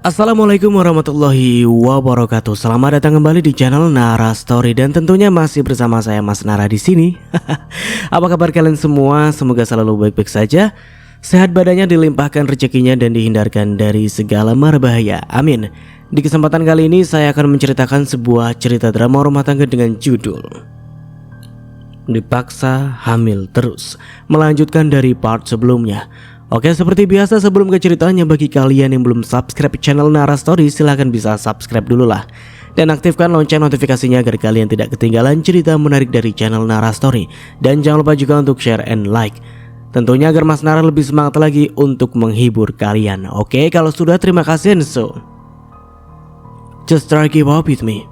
Assalamualaikum warahmatullahi wabarakatuh. Selamat datang kembali di channel Nara Story dan tentunya masih bersama saya Mas Nara di sini. Apa kabar kalian semua? Semoga selalu baik-baik saja. Sehat badannya, dilimpahkan rezekinya dan dihindarkan dari segala mara bahaya. Amin. Di kesempatan kali ini saya akan menceritakan sebuah cerita drama rumah tangga dengan judul Dipaksa Hamil Terus, melanjutkan dari part sebelumnya. Oke, seperti biasa sebelum ke ceritanya, bagi kalian yang belum subscribe channel Nara Story, silahkan bisa subscribe dulu lah. Dan aktifkan lonceng notifikasinya agar kalian tidak ketinggalan cerita menarik dari channel Nara Story. Dan jangan lupa juga untuk share and like, tentunya agar Mas Nara lebih semangat lagi untuk menghibur kalian. Oke, kalau sudah terima kasih, and so just try keep up with me.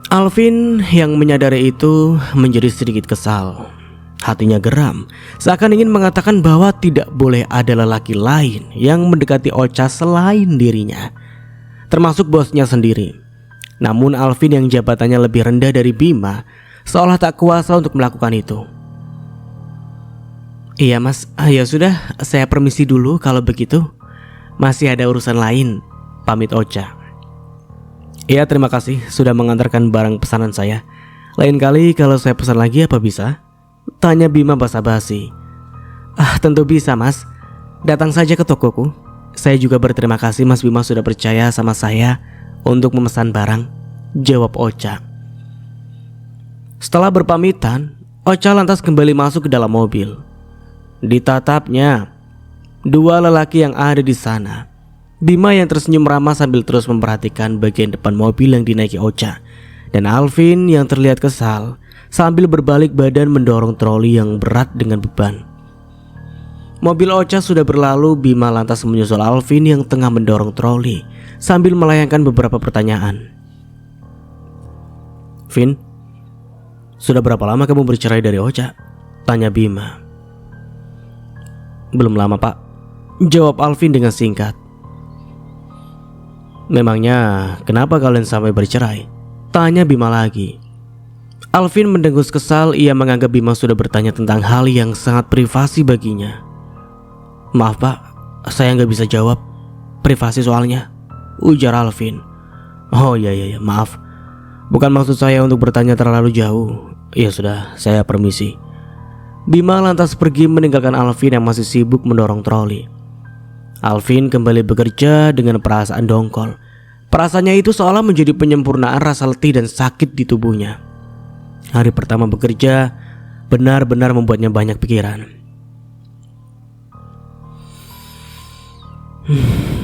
Alvin yang menyadari itu menjadi sedikit kesal. Hatinya geram, seakan ingin mengatakan bahwa tidak boleh ada lelaki lain yang mendekati Ocha selain dirinya, termasuk bosnya sendiri. Namun Alvin yang jabatannya lebih rendah dari Bima seolah tak kuasa untuk melakukan itu. Iya mas, ya sudah, saya permisi dulu kalau begitu. Masih ada urusan lain, pamit Ocha. Iya, terima kasih sudah mengantarkan barang pesanan saya. Lain kali kalau saya pesan lagi apa bisa? Tanya Bima basa-basi. Tentu bisa mas, datang saja ke tokoku. Saya juga berterima kasih Mas Bima sudah percaya sama saya untuk memesan barang, jawab Ocha. Setelah berpamitan, Ocha lantas kembali masuk ke dalam mobil. Ditatapnya dua lelaki yang ada di sana. Bima yang tersenyum ramah sambil terus memperhatikan bagian depan mobil yang dinaiki Ocha, dan Alvin yang terlihat kesal sambil berbalik badan mendorong troli yang berat dengan beban. Mobil Ocha sudah berlalu. Bima lantas menyusul Alvin yang tengah mendorong troli sambil melayangkan beberapa pertanyaan. Vin, sudah berapa lama kamu bercerai dari Ocha? Tanya Bima. Belum lama pak, jawab Alvin dengan singkat. Memangnya kenapa kalian sampai bercerai? Tanya Bima lagi. Alvin mendengus kesal. Ia menganggap Bima sudah bertanya tentang hal yang sangat privasi baginya. Maaf pak, saya nggak bisa jawab, privasi soalnya, ujar Alvin. Oh iya, maaf, bukan maksud saya untuk bertanya terlalu jauh. Ya sudah, saya permisi. Bima lantas pergi meninggalkan Alvin yang masih sibuk mendorong troli. Alvin kembali bekerja dengan perasaan dongkol. Perasaannya itu seolah menjadi penyempurnaan rasa letih dan sakit di tubuhnya. Hari pertama bekerja benar-benar membuatnya banyak pikiran.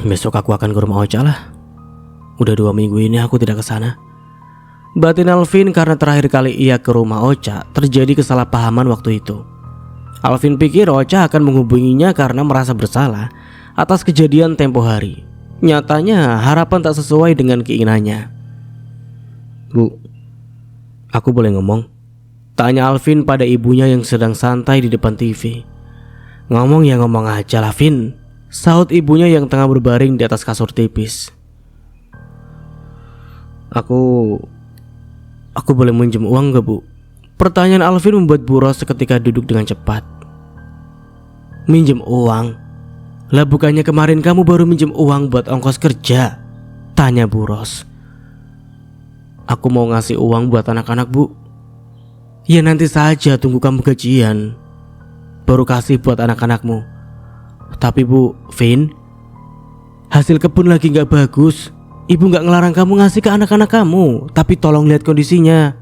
Besok aku akan ke rumah Ocha lah. Udah 2 minggu ini aku tidak ke sana, batin Alvin karena terakhir kali ia ke rumah Ocha terjadi kesalahpahaman waktu itu. Alvin pikir Ocha akan menghubunginya karena merasa bersalah atas kejadian tempo hari. Nyatanya harapan tak sesuai dengan keinginannya. Bu, aku boleh ngomong? Tanya Alvin pada ibunya yang sedang santai di depan TV. Ngomong ya ngomong aja lah Vin, sahut ibunya yang tengah berbaring di atas kasur tipis. Aku boleh minjem uang gak bu? Pertanyaan Alvin membuat Bu Ros seketika duduk dengan cepat. Minjem uang? Lah bukannya kemarin kamu baru minjem uang buat ongkos kerja? Tanya Bu Ros. Aku mau ngasih uang buat anak-anak bu. Ya nanti saja, tunggu kamu gajian baru kasih buat anak-anakmu. Tapi bu, Vin, hasil kebun lagi gak bagus. Ibu gak ngelarang kamu ngasih ke anak-anak kamu, tapi tolong lihat kondisinya.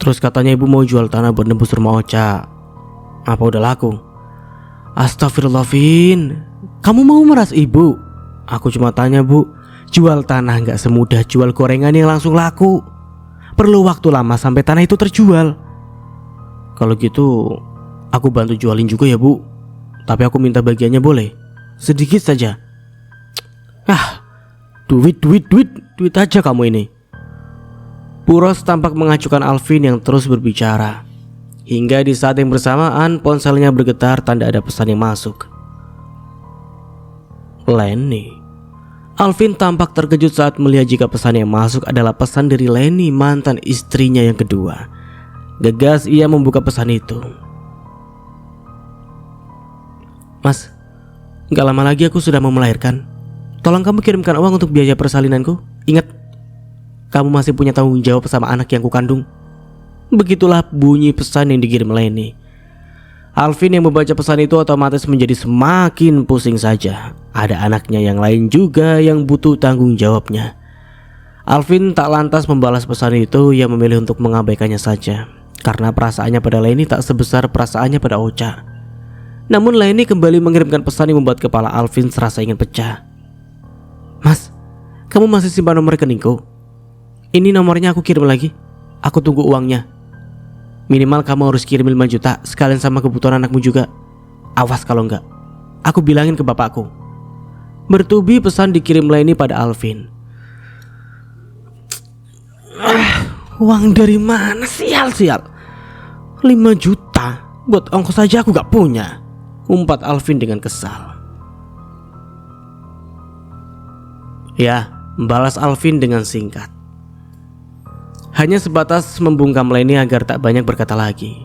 Terus katanya ibu mau jual tanah buat nembus rumah Ocha. Apa udah laku? Astagfirullah Vin, kamu mau meras ibu? Aku cuma tanya bu, jual tanah gak semudah jual gorengan yang langsung laku. Perlu waktu lama sampai tanah itu terjual. Kalau gitu aku bantu jualin juga ya bu, tapi aku minta bagiannya boleh? Sedikit saja. Duit aja kamu ini. Bu Ros tampak mengacukan Alvin yang terus berbicara. Hingga di saat yang bersamaan ponselnya bergetar tanda ada pesan yang masuk. Lenny. Alvin tampak terkejut saat melihat jika pesan yang masuk adalah pesan dari Lenny, mantan istrinya yang kedua. Gegas ia membuka pesan itu. Mas, gak lama lagi aku sudah mau melahirkan. Tolong kamu kirimkan uang untuk biaya persalinanku. Ingat, kamu masih punya tanggung jawab sama anak yang kukandung. Begitulah bunyi pesan yang dikirim Leni. Alvin yang membaca pesan itu otomatis menjadi semakin pusing saja. Ada anaknya yang lain juga yang butuh tanggung jawabnya. Alvin tak lantas membalas pesan itu, ia memilih untuk mengabaikannya saja. Karena perasaannya pada Leni tak sebesar perasaannya pada Ocha. Namun Leni kembali mengirimkan pesan yang membuat kepala Alvin serasa ingin pecah. Mas, kamu masih simpan nomor rekeningku? Ini nomornya, aku kirim lagi. Aku tunggu uangnya. Minimal kamu harus kirim 5 juta sekalian sama kebutuhan anakmu juga. Awas kalau enggak, aku bilangin ke bapakku. Bertubi pesan dikirim Leni pada Alvin. Uang dari mana? Sial. 5 juta buat ongkos saja aku gak punya, umpat Alvin dengan kesal. Ya, balas Alvin dengan singkat. Hanya sebatas membungkam Leni agar tak banyak berkata lagi.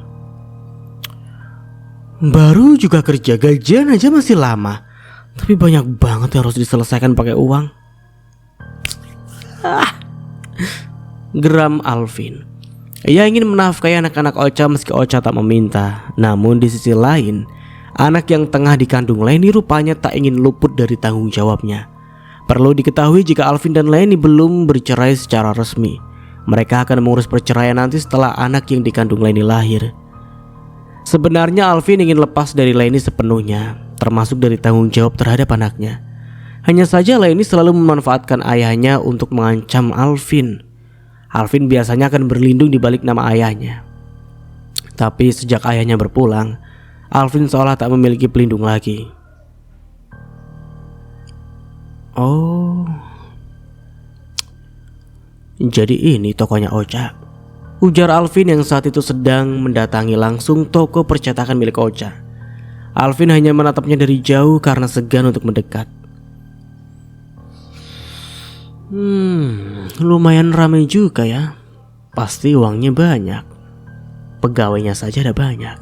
Baru juga kerja, gajian aja masih lama, tapi banyak banget yang harus diselesaikan pakai uang. Geram Alvin. Ia ingin menafkahi anak-anak Ocha meski Ocha tak meminta. Namun di sisi lain, anak yang tengah dikandung Leni rupanya tak ingin luput dari tanggung jawabnya. Perlu diketahui jika Alvin dan Leni belum bercerai secara resmi. Mereka akan mengurus perceraian nanti setelah anak yang dikandung Leni lahir. Sebenarnya Alvin ingin lepas dari Leni sepenuhnya, termasuk dari tanggung jawab terhadap anaknya. Hanya saja Leni selalu memanfaatkan ayahnya untuk mengancam Alvin. Alvin biasanya akan berlindung di balik nama ayahnya. Tapi sejak ayahnya berpulang, Alvin seolah tak memiliki pelindung lagi. Oh, jadi ini tokonya Ocha, ujar Alvin yang saat itu sedang mendatangi langsung toko percetakan milik Ocha. Alvin hanya menatapnya dari jauh karena segan untuk mendekat. Lumayan ramai juga ya. Pasti uangnya banyak. Pegawainya saja ada banyak.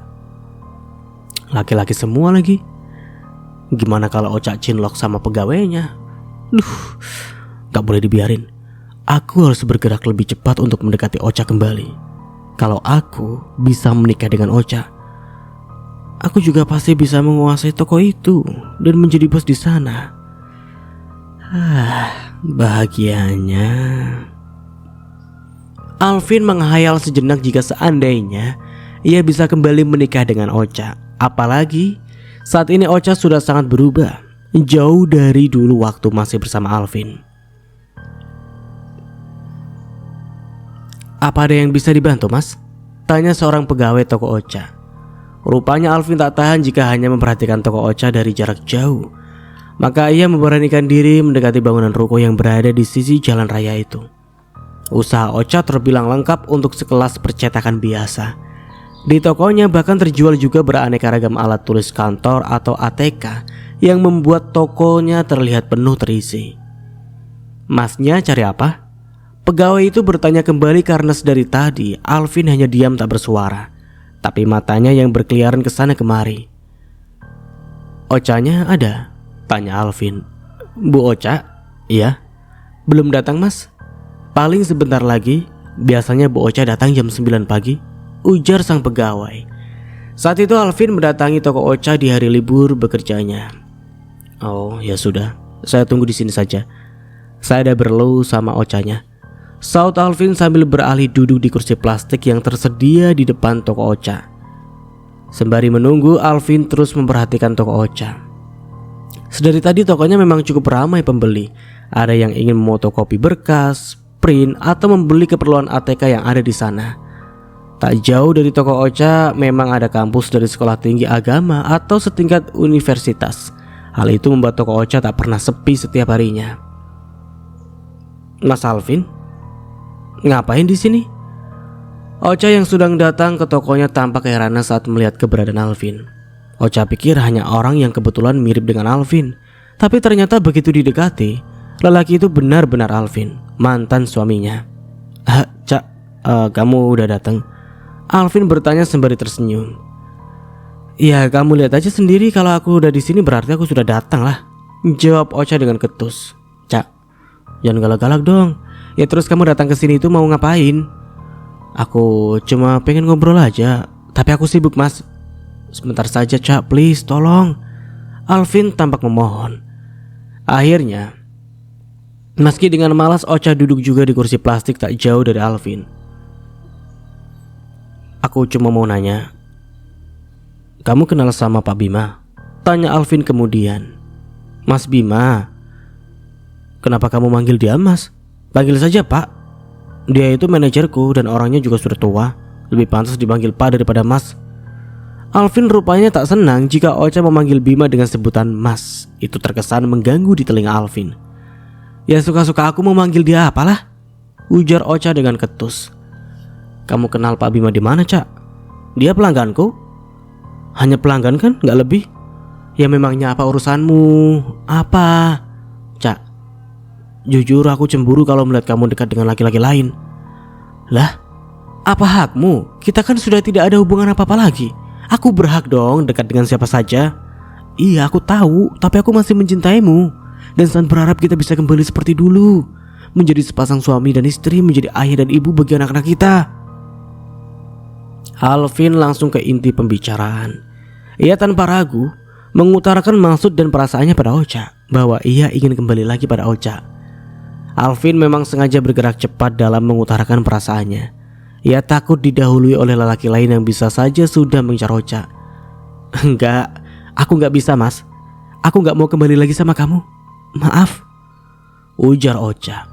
Laki-laki semua lagi. Gimana kalau Ocha cinlok sama pegawainya? Gak boleh dibiarin. Aku harus bergerak lebih cepat untuk mendekati Ocha kembali. Kalau aku bisa menikah dengan Ocha, aku juga pasti bisa menguasai toko itu dan menjadi bos di sana. Bahagianya. Alvin menghayal sejenak jika seandainya ia bisa kembali menikah dengan Ocha. Apalagi saat ini Ocha sudah sangat berubah, jauh dari dulu waktu masih bersama Alvin. Apa ada yang bisa dibantu, Mas? Tanya seorang pegawai toko Ocha. Rupanya Alvin tak tahan jika hanya memperhatikan toko Ocha dari jarak jauh. Maka ia memberanikan diri mendekati bangunan ruko yang berada di sisi jalan raya itu. Usaha Ocha terbilang lengkap untuk sekelas percetakan biasa. Di tokonya bahkan terjual juga beraneka ragam alat tulis kantor atau ATK yang membuat tokonya terlihat penuh terisi. Masnya cari apa? Pegawai itu bertanya kembali karena sedari tadi Alvin hanya diam tak bersuara, tapi matanya yang berkeliaran ke sana kemari. Ochanya ada? Tanya Alvin. Bu Ocha? Iya. Belum datang, Mas? Paling sebentar lagi. Biasanya Bu Ocha datang jam 9 pagi, ujar sang pegawai. Saat itu Alvin mendatangi toko Ocha di hari libur bekerjanya. Oh ya sudah, saya tunggu di sini saja. Saya ada perlu sama Ochanya, saut Alvin sambil beralih duduk di kursi plastik yang tersedia di depan toko Ocha. Sembari menunggu, Alvin terus memperhatikan toko Ocha. Sedari tadi tokonya memang cukup ramai pembeli. Ada yang ingin memotokopi berkas, print, atau membeli keperluan ATK yang ada di sana. Tak jauh dari toko Ocha memang ada kampus dari sekolah tinggi agama atau setingkat universitas. Hal itu membuat toko Ocha tak pernah sepi setiap harinya. Mas Alvin, ngapain di sini? Ocha yang sedang datang ke tokonya tampak keheranan saat melihat keberadaan Alvin. Ocha pikir hanya orang yang kebetulan mirip dengan Alvin, tapi ternyata begitu didekati, lelaki itu benar-benar Alvin, mantan suaminya. Kamu udah datang? Alvin bertanya sembari tersenyum. Ya kamu lihat aja sendiri, kalau aku udah di sini berarti aku sudah datang lah, jawab Ocha dengan ketus. Cak, jangan galak-galak dong. Ya terus kamu datang ke sini itu mau ngapain? Aku cuma pengen ngobrol aja, tapi aku sibuk mas. Sebentar saja Cak, please tolong. Alvin tampak memohon. Akhirnya, meski dengan malas, Ocha duduk juga di kursi plastik tak jauh dari Alvin. Aku cuma mau nanya, kamu kenal sama Pak Bima? Tanya Alvin kemudian. Mas Bima? Kenapa kamu manggil dia mas? Panggil saja Pak. Dia itu manajerku dan orangnya juga sudah tua. Lebih pantas dipanggil Pak daripada Mas. Alvin rupanya tak senang jika Ocha memanggil Bima dengan sebutan Mas. Itu terkesan mengganggu di telinga Alvin. Ya suka-suka aku mau manggil dia apalah, ujar Ocha dengan ketus. Kamu kenal Pak Bima di mana Cak? Dia pelangganku. Hanya pelanggan kan, gak lebih. Ya memangnya apa urusanmu? Apa? Cak, jujur aku cemburu kalau melihat kamu dekat dengan laki-laki lain. Lah, apa hakmu? Kita kan sudah tidak ada hubungan apa-apa lagi. Aku berhak dong dekat dengan siapa saja. Iya aku tahu, tapi aku masih mencintaimu dan sangat berharap kita bisa kembali seperti dulu, menjadi sepasang suami dan istri, menjadi ayah dan ibu bagi anak-anak kita. Alvin langsung ke inti pembicaraan. Ia tanpa ragu mengutarakan maksud dan perasaannya pada Ocha, bahwa ia ingin kembali lagi pada Ocha. Alvin memang sengaja bergerak cepat dalam mengutarakan perasaannya. Ia takut didahului oleh lelaki lain yang bisa saja sudah mengincar Ocha. Enggak, aku enggak bisa mas. Aku enggak mau kembali lagi sama kamu. Maaf, ujar Ocha.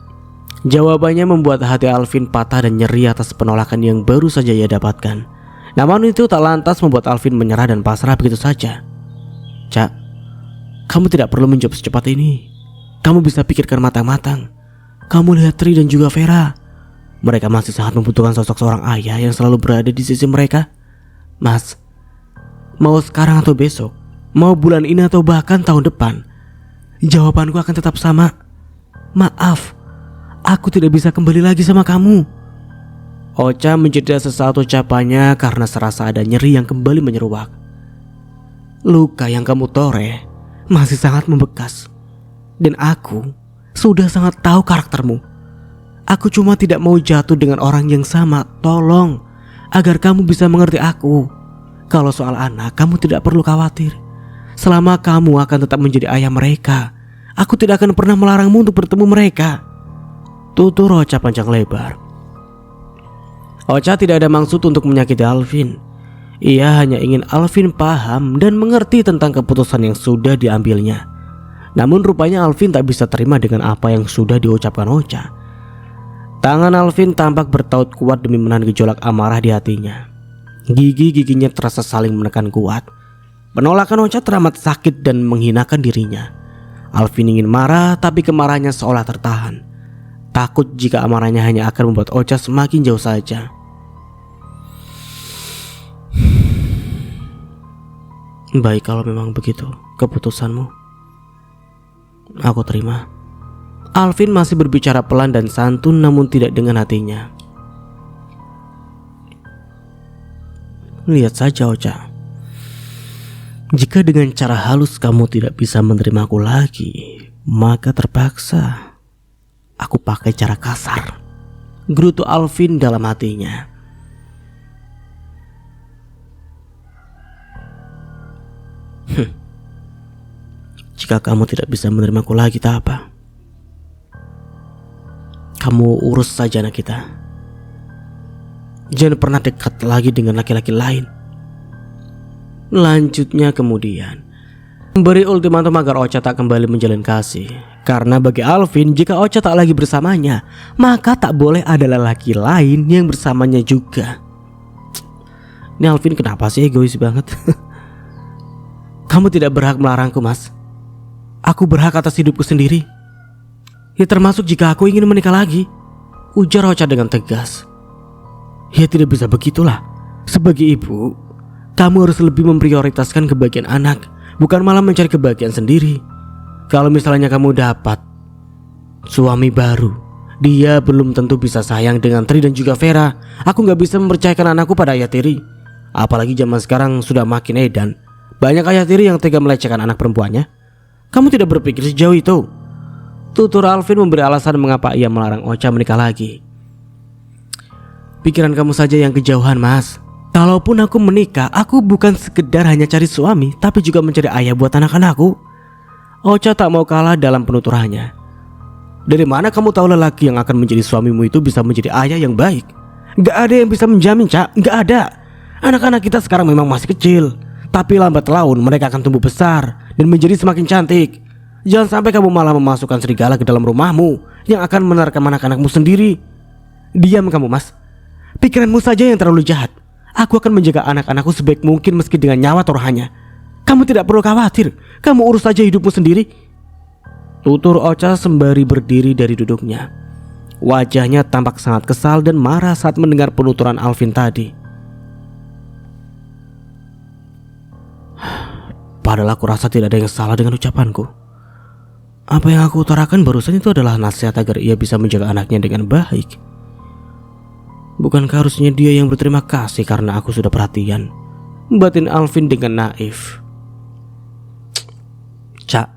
Jawabannya membuat hati Alvin patah dan nyeri atas penolakan yang baru saja ia dapatkan. Namun itu tak lantas membuat Alvin menyerah dan pasrah begitu saja. Cak, kamu tidak perlu menjawab secepat ini. Kamu bisa pikirkan matang-matang. Kamu lihat Tri dan juga Vera. Mereka masih sangat membutuhkan sosok seorang ayah yang selalu berada di sisi mereka. Mas, mau sekarang atau besok, mau bulan ini atau bahkan tahun depan, jawabanku akan tetap sama. Maaf, aku tidak bisa kembali lagi sama kamu. Ocha menjeda sesaat ucapannya karena serasa ada nyeri yang kembali menyeruak. Luka yang kamu toreh masih sangat membekas, dan aku sudah sangat tahu karaktermu. Aku cuma tidak mau jatuh dengan orang yang sama. Tolong, agar kamu bisa mengerti aku. Kalau soal anak, kamu tidak perlu khawatir. Selama kamu akan tetap menjadi ayah mereka, aku tidak akan pernah melarangmu untuk bertemu mereka. Tutur Ocha panjang lebar. Ocha tidak ada maksud untuk menyakiti Alvin. Ia hanya ingin Alvin paham dan mengerti tentang keputusan yang sudah diambilnya. Namun rupanya Alvin tak bisa terima dengan apa yang sudah diucapkan Ocha. Tangan Alvin tampak bertaut kuat demi menahan gejolak amarah di hatinya. Gigi-giginya terasa saling menekan kuat. Penolakan Ocha teramat sakit dan menghinakan dirinya. Alvin ingin marah, tapi kemarahannya seolah tertahan. Takut jika amarahnya hanya akan membuat Ocha semakin jauh saja. Baik, kalau memang begitu keputusanmu, aku terima. Alvin masih berbicara pelan dan santun, namun tidak dengan hatinya. Lihat saja Ocha, jika dengan cara halus kamu tidak bisa menerimaku lagi, maka terpaksa aku pakai cara kasar, gerutu Alvin dalam hatinya. Jika kamu tidak bisa menerimaku lagi, tak apa. Kamu urus saja anak kita. Jangan pernah dekat lagi dengan laki-laki lain. Lanjutnya kemudian memberi ultimatum agar Ocha tak kembali menjalin kasih. Karena bagi Alvin, jika Ocha tak lagi bersamanya, maka tak boleh ada lelaki lain yang bersamanya juga. Ini Alvin kenapa sih egois banget? Kamu tidak berhak melarangku mas. Aku berhak atas hidupku sendiri. Ya termasuk jika aku ingin menikah lagi, ujar Ocha dengan tegas. Ya tidak bisa begitulah. Sebagai ibu, kamu harus lebih memprioritaskan kebahagiaan anak, bukan malah mencari kebahagiaan sendiri. Kalau misalnya kamu dapat suami baru, dia belum tentu bisa sayang dengan Tri dan juga Vera. Aku gak bisa mempercayakan anakku pada ayah tiri. Apalagi zaman sekarang sudah makin edan. Banyak ayah tiri yang tega melecehkan anak perempuannya. Kamu tidak berpikir sejauh itu. Tutur Alvin memberi alasan mengapa ia melarang Ocha menikah lagi. Pikiran kamu saja yang kejauhan, Mas. Kalaupun aku menikah, aku bukan sekedar hanya cari suami, tapi juga mencari ayah buat anak-anakku. Ocha tak mau kalah dalam penuturannya. Dari mana kamu tahu lelaki yang akan menjadi suamimu itu bisa menjadi ayah yang baik? Gak ada yang bisa menjamin, Cak. Gak ada. Anak-anak kita sekarang memang masih kecil, tapi lambat laun mereka akan tumbuh besar dan menjadi semakin cantik. Jangan sampai kamu malah memasukkan serigala ke dalam rumahmu yang akan menerkam anak-anakmu sendiri. Diam kamu, Mas. Pikiranmu saja yang terlalu jahat. Aku akan menjaga anak-anakku sebaik mungkin meski dengan nyawa taruhannya. Kamu tidak perlu khawatir. Kamu urus saja hidupmu sendiri. Tutur Ocha sembari berdiri dari duduknya. Wajahnya tampak sangat kesal dan marah saat mendengar penuturan Alvin tadi. Padahal aku rasa tidak ada yang salah dengan ucapanku. Apa yang aku utarakan barusan itu adalah nasihat agar ia bisa menjaga anaknya dengan baik. Bukankah harusnya dia yang berterima kasih karena aku sudah perhatian? Batin Alvin dengan naif. Cak,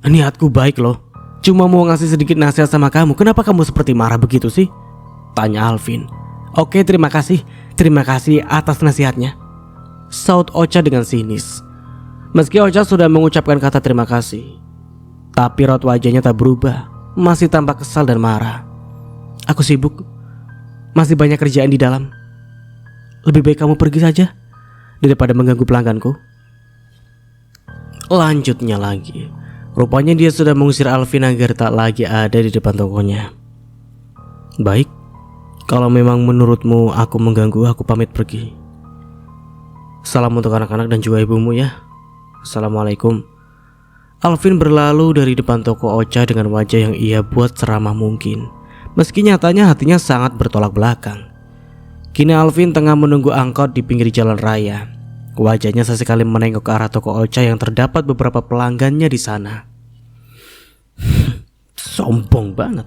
niatku baik loh. Cuma mau ngasih sedikit nasihat sama kamu. Kenapa kamu seperti marah begitu sih? Tanya Alvin. Oke, terima kasih. Terima kasih atas nasihatnya, saut Ocha dengan sinis. Meski Ocha sudah mengucapkan kata terima kasih, tapi raut wajahnya tak berubah. Masih tampak kesal dan marah. Aku sibuk. Masih banyak kerjaan di dalam. Lebih baik kamu pergi saja daripada mengganggu pelangganku. Lanjutnya lagi. Rupanya dia sudah mengusir Alvin agar tak lagi ada di depan tokonya. Baik, kalau memang menurutmu aku mengganggu, aku pamit pergi. Salam untuk anak-anak dan juga ibumu ya. Assalamualaikum. Alvin berlalu dari depan toko Ocha dengan wajah yang ia buat seramah mungkin. Meski nyatanya hatinya sangat bertolak belakang. Kini Alvin tengah menunggu angkot di pinggir jalan raya. Wajahnya sesekali menengok ke arah toko Ocha yang terdapat beberapa pelanggannya di sana. Sombong banget.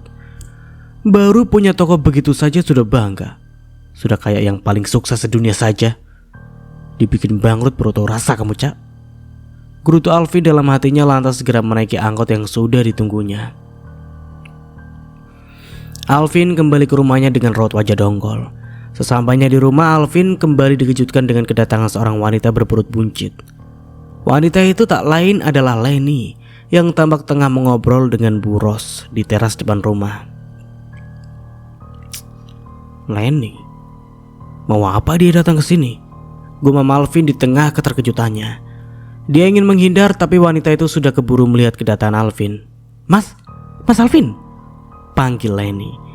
Baru punya toko begitu saja sudah bangga. Sudah kayak yang paling sukses sedunia saja. Dibikin bangkrut baru tahu rasa kamu, Cak. Gerutu Alvin dalam hatinya lantas segera menaiki angkot yang sudah ditunggunya. Alvin kembali ke rumahnya dengan raut wajah dongkol. Sesampainya di rumah, Alvin kembali dikejutkan dengan kedatangan seorang wanita berperut buncit. Wanita itu tak lain adalah Leni yang tampak tengah mengobrol dengan Bu Ros di teras depan rumah. Leni, mau apa dia datang ke sini? Gumam Alvin di tengah keterkejutannya. Dia ingin menghindar tapi wanita itu sudah keburu melihat kedatangan Alvin. Mas Alvin, panggil Leni.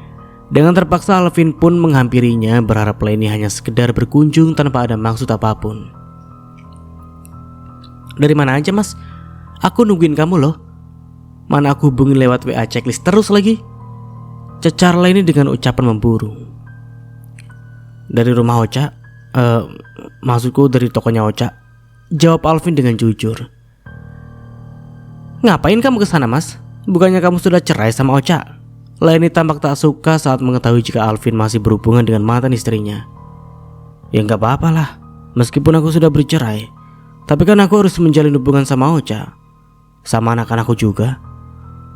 Dengan terpaksa Alvin pun menghampirinya, berharap Leni hanya sekedar berkunjung tanpa ada maksud apapun. Dari mana aja, Mas? Aku nungguin kamu loh. Mana aku hubungin lewat WA checklist terus lagi. Cecar Leni dengan ucapan memburu. Dari rumah Ocha. Maksudku dari tokonya Ocha, jawab Alvin dengan jujur. Ngapain kamu kesana, Mas? Bukannya kamu sudah cerai sama Ocha? Leni tampak tak suka saat mengetahui jika Alvin masih berhubungan dengan mantan istrinya. Ya gak apa-apa lah, meskipun aku sudah bercerai, tapi kan aku harus menjalin hubungan sama Ocha, sama anak-anakku juga.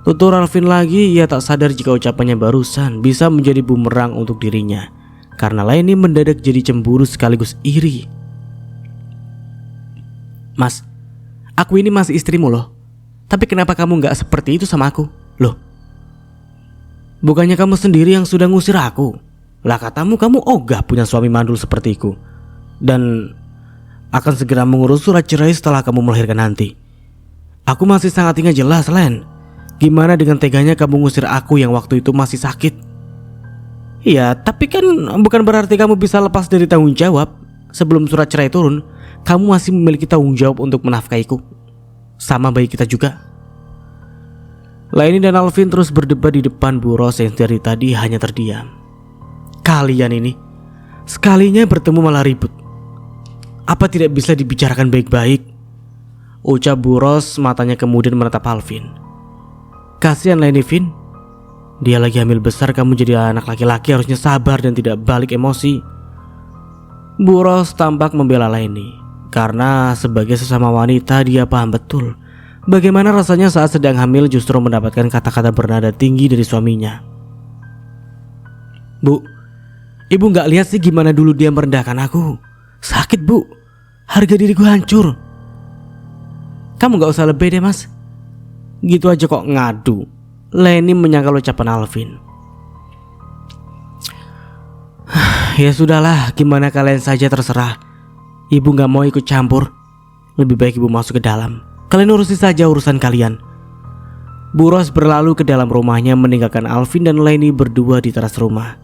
Tutur Alvin lagi. Ia tak sadar jika ucapannya barusan bisa menjadi bumerang untuk dirinya, karena Leni mendadak jadi cemburu sekaligus iri. Mas, aku ini masih istrimu loh. Tapi kenapa kamu gak seperti itu sama aku? Loh, bukannya kamu sendiri yang sudah ngusir aku? Lah katamu kamu ogah punya suami mandul sepertiku, dan akan segera mengurus surat cerai setelah kamu melahirkan nanti. Aku masih sangat ingat jelas, Len. Gimana dengan teganya kamu ngusir aku yang waktu itu masih sakit? Iya, tapi kan bukan berarti kamu bisa lepas dari tanggung jawab. Sebelum surat cerai turun, kamu masih memiliki tanggung jawab untuk menafkahiku. Sama bayi kita juga. Leni dan Alvin terus berdebat di depan Bu Ros yang dari tadi hanya terdiam. Kalian ini sekalinya bertemu malah ribut. Apa tidak bisa dibicarakan baik-baik? Ucap Bu Ros, matanya kemudian menatap Alvin. Kasihan Leni, Vin. Dia lagi hamil besar, kamu jadi anak laki-laki harusnya sabar dan tidak balik emosi. Bu Ros tampak membela Leni karena sebagai sesama wanita dia paham betul bagaimana rasanya saat sedang hamil justru mendapatkan kata-kata bernada tinggi dari suaminya. Bu, ibu gak lihat sih gimana dulu dia merendahkan aku? Sakit bu, harga diriku hancur. Kamu gak usah lebih deh mas. Gitu aja kok ngadu. Leni menyangkal ucapan Alvin. Ya sudahlah, gimana kalian saja terserah. Ibu gak mau ikut campur. Lebih baik ibu masuk ke dalam. Kalian urusi saja urusan kalian. Bu Ros berlalu ke dalam rumahnya meninggalkan Alvin dan Leni berdua di teras rumah.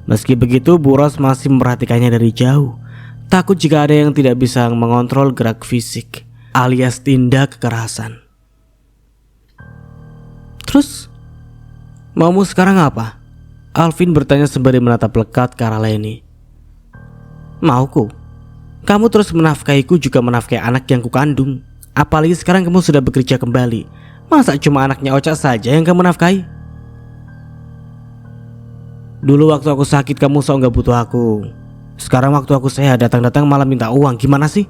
Meski begitu Bu Ros masih memperhatikannya dari jauh. Takut jika ada yang tidak bisa mengontrol gerak fisik alias tindak kekerasan. Terus maumu sekarang apa? Alvin bertanya sembari menatap lekat ke arah Leni. Mauku? Kamu terus menafkahiku juga menafkahi anak yang kukandung. Apalagi sekarang kamu sudah bekerja kembali. Masa cuma anaknya Ocha saja yang kamu nafkahi? Dulu waktu aku sakit kamu sok gak butuh aku. Sekarang waktu aku sehat datang-datang malah minta uang. Gimana sih?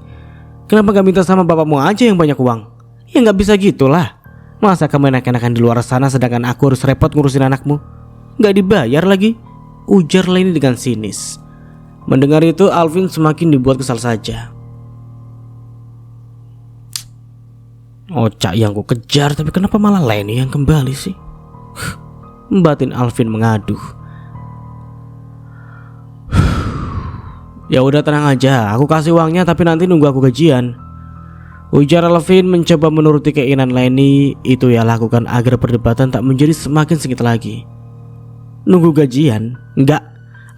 Kenapa gak minta sama bapakmu aja yang banyak uang? Ya gak bisa gitulah. Masa kamu enak-enakan di luar sana sedangkan aku harus repot ngurusin anakmu? Gak dibayar lagi, ujar Leni dengan sinis. Mendengar itu Alvin semakin dibuat kesal saja. Ocha yang ku kejar, tapi kenapa malah Leni yang kembali sih? Batin Alvin mengaduh. Ya udah tenang aja, aku kasih uangnya tapi nanti nunggu aku gajian, ujar Alvin mencoba menuruti keinginan Leni. Itu ia lakukan agar perdebatan tak menjadi semakin sengit lagi. Nunggu gajian? Enggak,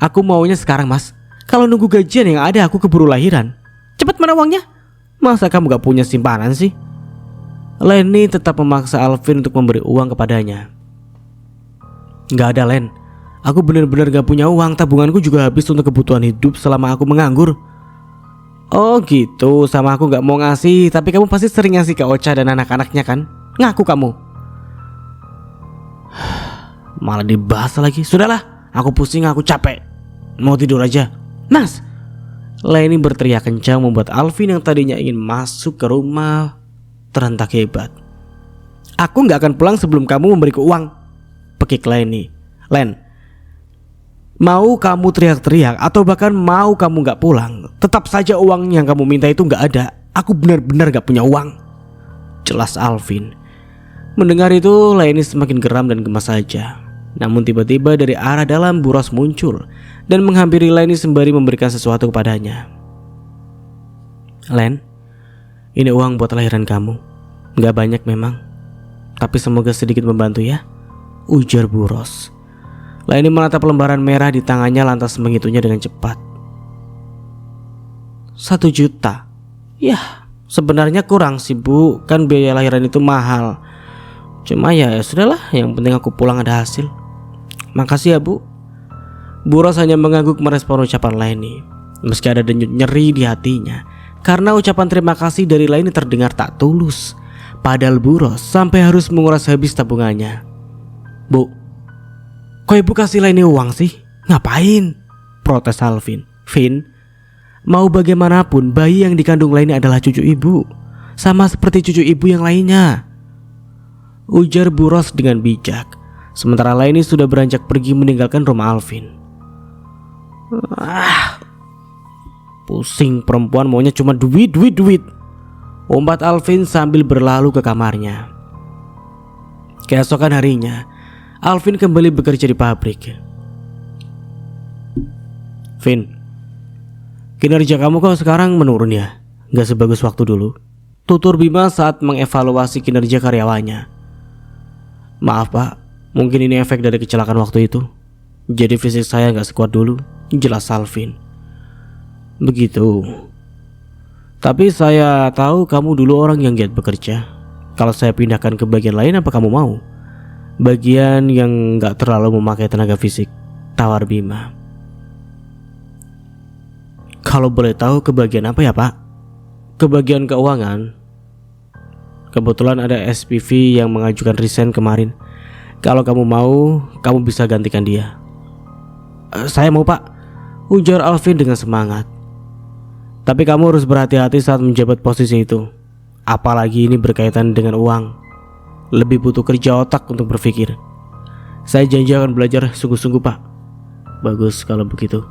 aku maunya sekarang mas. Kalau nunggu gajian yang ada aku keburu lahiran. Cepat mana uangnya? Masa kamu gak punya simpanan sih? Leni tetap memaksa Alvin untuk memberi uang kepadanya. Gak ada Len, aku benar-benar gak punya uang. Tabunganku juga habis untuk kebutuhan hidup selama aku menganggur. Oh gitu, sama aku gak mau ngasih. Tapi kamu pasti sering ngasih ke Ocha dan anak-anaknya kan? Ngaku kamu. Malah dibahas lagi. Sudahlah, aku pusing, aku capek. Mau tidur aja. Mas! Leni berteriak kencang membuat Alvin yang tadinya ingin masuk ke rumah terentak hebat. Aku gak akan pulang sebelum kamu memberiku uang, pekik Leni. Len, mau kamu teriak-teriak atau bahkan mau kamu gak pulang, tetap saja uang yang kamu minta itu gak ada. Aku benar-benar gak punya uang, jelas Alvin. Mendengar itu Leni semakin geram dan gemas saja. Namun tiba-tiba dari arah dalam Bu Ros muncul dan menghampiri Leni sembari memberikan sesuatu kepadanya. Len, ini uang buat lahiran kamu. Gak banyak memang, tapi semoga sedikit membantu ya, ujar Bu Ros. Leni menatap lembaran merah di tangannya lantas menghitungnya dengan cepat. 1 juta. Yah, sebenarnya kurang sih bu, kan biaya lahiran itu mahal. Cuma ya sudahlah, yang penting aku pulang ada hasil. Makasih ya bu. Bu Ros hanya mengangguk merespon ucapan Leni, meski ada denyut nyeri di hatinya karena ucapan terima kasih dari Leni terdengar tak tulus. Padahal Bu Ros sampai harus menguras habis tabungannya. Bu, kok ibu kasih Leni uang sih? Ngapain? Protes Alvin. Vin, mau bagaimanapun bayi yang dikandung Leni adalah cucu ibu, sama seperti cucu ibu yang lainnya, ujar Bu Ros dengan bijak. Sementara Leni sudah beranjak pergi meninggalkan rumah Alvin. Pusing, perempuan maunya cuma duit. Umpat Alvin sambil berlalu ke kamarnya. Keesokan harinya Alvin kembali bekerja di pabrik. Vin, kinerja kamu kok sekarang menurun ya? Gak sebagus waktu dulu, tutur Bima saat mengevaluasi kinerja karyawannya. Maaf pak, mungkin ini efek dari kecelakaan waktu itu. Jadi fisik saya gak sekuat dulu, jelas Alvin. Begitu. Tapi saya tahu kamu dulu orang yang giat bekerja. Kalau saya pindahkan ke bagian lain apa kamu mau? Bagian yang gak terlalu memakai tenaga fisik, tawar Bima. Kalau boleh tahu ke bagian apa ya pak? Ke bagian keuangan. Kebetulan ada SPV yang mengajukan resign kemarin. Kalau kamu mau, kamu bisa gantikan dia. Saya mau pak, ujar Alvin dengan semangat. Tapi kamu harus berhati-hati saat menjabat posisi itu. Apalagi ini berkaitan dengan uang. Lebih butuh kerja otak untuk berpikir. Saya janji akan belajar sungguh-sungguh, Pak. Bagus kalau begitu.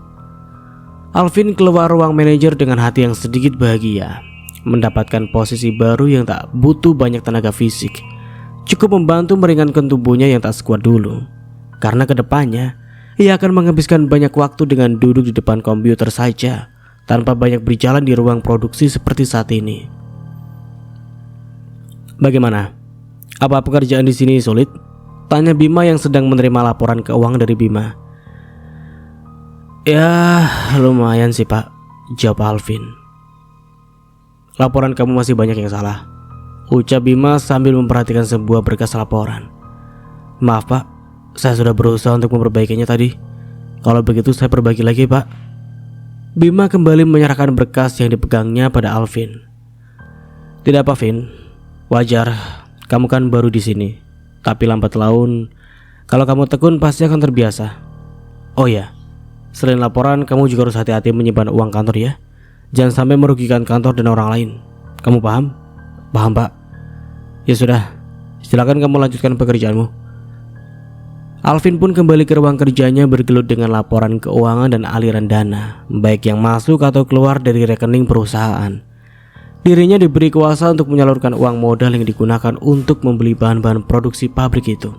Alvin keluar ruang manajer dengan hati yang sedikit bahagia. Mendapatkan posisi baru yang tak butuh banyak tenaga fisik. Cukup membantu meringankan tubuhnya yang tak sekuat dulu. Karena kedepannya ia akan menghabiskan banyak waktu dengan duduk di depan komputer saja, tanpa banyak berjalan di ruang produksi seperti saat ini. Bagaimana? Apa pekerjaan di sini sulit? Tanya Bima yang sedang menerima laporan keuangan dari Bima. Ya, lumayan sih, Pak, jawab Alvin. Laporan kamu masih banyak yang salah, ucap Bima sambil memperhatikan sebuah berkas laporan. Maaf, Pak, saya sudah berusaha untuk memperbaikinya tadi. Kalau begitu saya perbaiki lagi, Pak. Bima kembali menyerahkan berkas yang dipegangnya pada Alvin. Tidak apa, Vin. Wajar, kamu kan baru di sini. Tapi lambat laun, kalau kamu tekun pasti akan terbiasa. Oh ya, selain laporan, kamu juga harus hati-hati menyimpan uang kantor ya. Jangan sampai merugikan kantor dan orang lain. Kamu paham? Paham, Pak. Ya sudah, silakan kamu lanjutkan pekerjaanmu. Alvin pun kembali ke ruang kerjanya bergelut dengan laporan keuangan dan aliran dana, baik yang masuk atau keluar dari rekening perusahaan. Dirinya diberi kuasa untuk menyalurkan uang modal yang digunakan untuk membeli bahan-bahan produksi pabrik itu.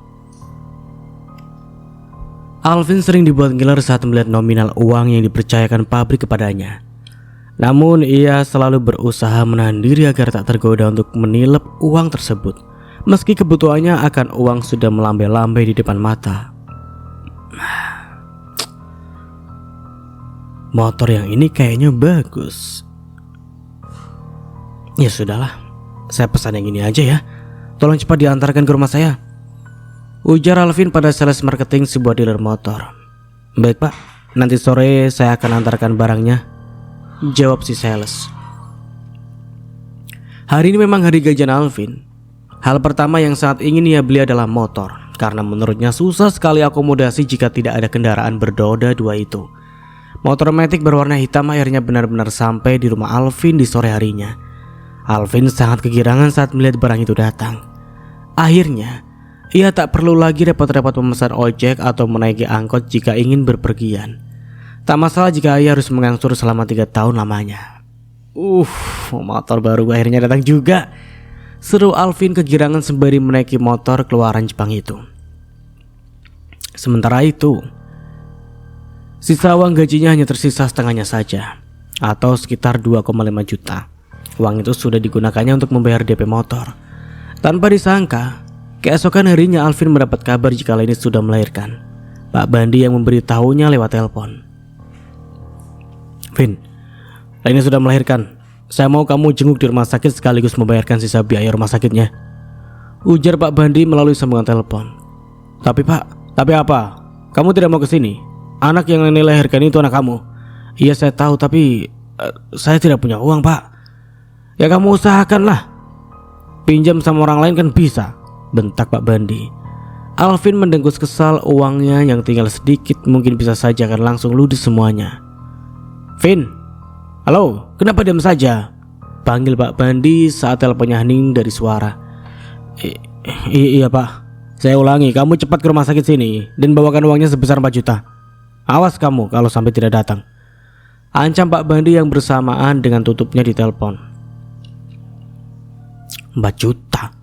Alvin sering dibuat ngiler saat melihat nominal uang yang dipercayakan pabrik kepadanya. Namun ia selalu berusaha menahan diri agar tak tergoda untuk menilep uang tersebut. Meski kebutuhannya akan uang sudah melambai-lambai di depan mata. Motor yang ini kayaknya bagus. Ya sudahlah, saya pesan yang ini aja ya. Tolong cepat diantarkan ke rumah saya, ujar Alvin pada sales marketing sebuah dealer motor. Baik, Pak, nanti sore saya akan antarkan barangnya, jawab si sales. Hari ini memang hari gajian Alvin. Hal pertama yang sangat ingin ia beli adalah motor, karena menurutnya susah sekali akomodasi jika tidak ada kendaraan berroda dua itu. Motor matic berwarna hitam akhirnya benar-benar sampai di rumah Alvin di sore harinya. Alvin sangat kegirangan saat melihat barang itu datang. Akhirnya, ia tak perlu lagi repot-repot memesan ojek atau menaiki angkot jika ingin berpergian. Tak masalah jika ia harus mengangsur selama 3 tahun lamanya. Motor baru akhirnya datang juga, seru Alvin kegirangan sembari menaiki motor keluaran Jepang itu. Sementara itu, sisa uang gajinya hanya tersisa setengahnya saja, atau sekitar 2,5 juta. Uang itu sudah digunakannya untuk membayar DP motor. Tanpa disangka, keesokan harinya Alvin mendapat kabar jika Leni sudah melahirkan. Pak Bandi yang memberitahunya lewat telepon. Vin, Leni sudah melahirkan. Saya mau kamu jenguk di rumah sakit sekaligus membayarkan sisa biaya rumah sakitnya, ujar Pak Bandi melalui sambungan telepon. Tapi Pak, tapi apa? Kamu tidak mau ke sini? Anak yang Leni lahirkan itu anak kamu. Iya saya tahu, tapi saya tidak punya uang, Pak. Ya kamu usahakanlah. Pinjam sama orang lain kan bisa, bentak Pak Bandi. Alvin mendengus kesal, uangnya yang tinggal sedikit mungkin bisa saja akan langsung ludes semuanya. Vin, halo, kenapa diam saja? Panggil Pak Bandi saat teleponnya hening dari suara. Iya Pak, saya ulangi, kamu cepat ke rumah sakit sini dan bawakan uangnya sebesar 4 juta. Awas kamu kalau sampai tidak datang, ancam Pak Bandi yang bersamaan dengan tutupnya di telepon. 4 juta,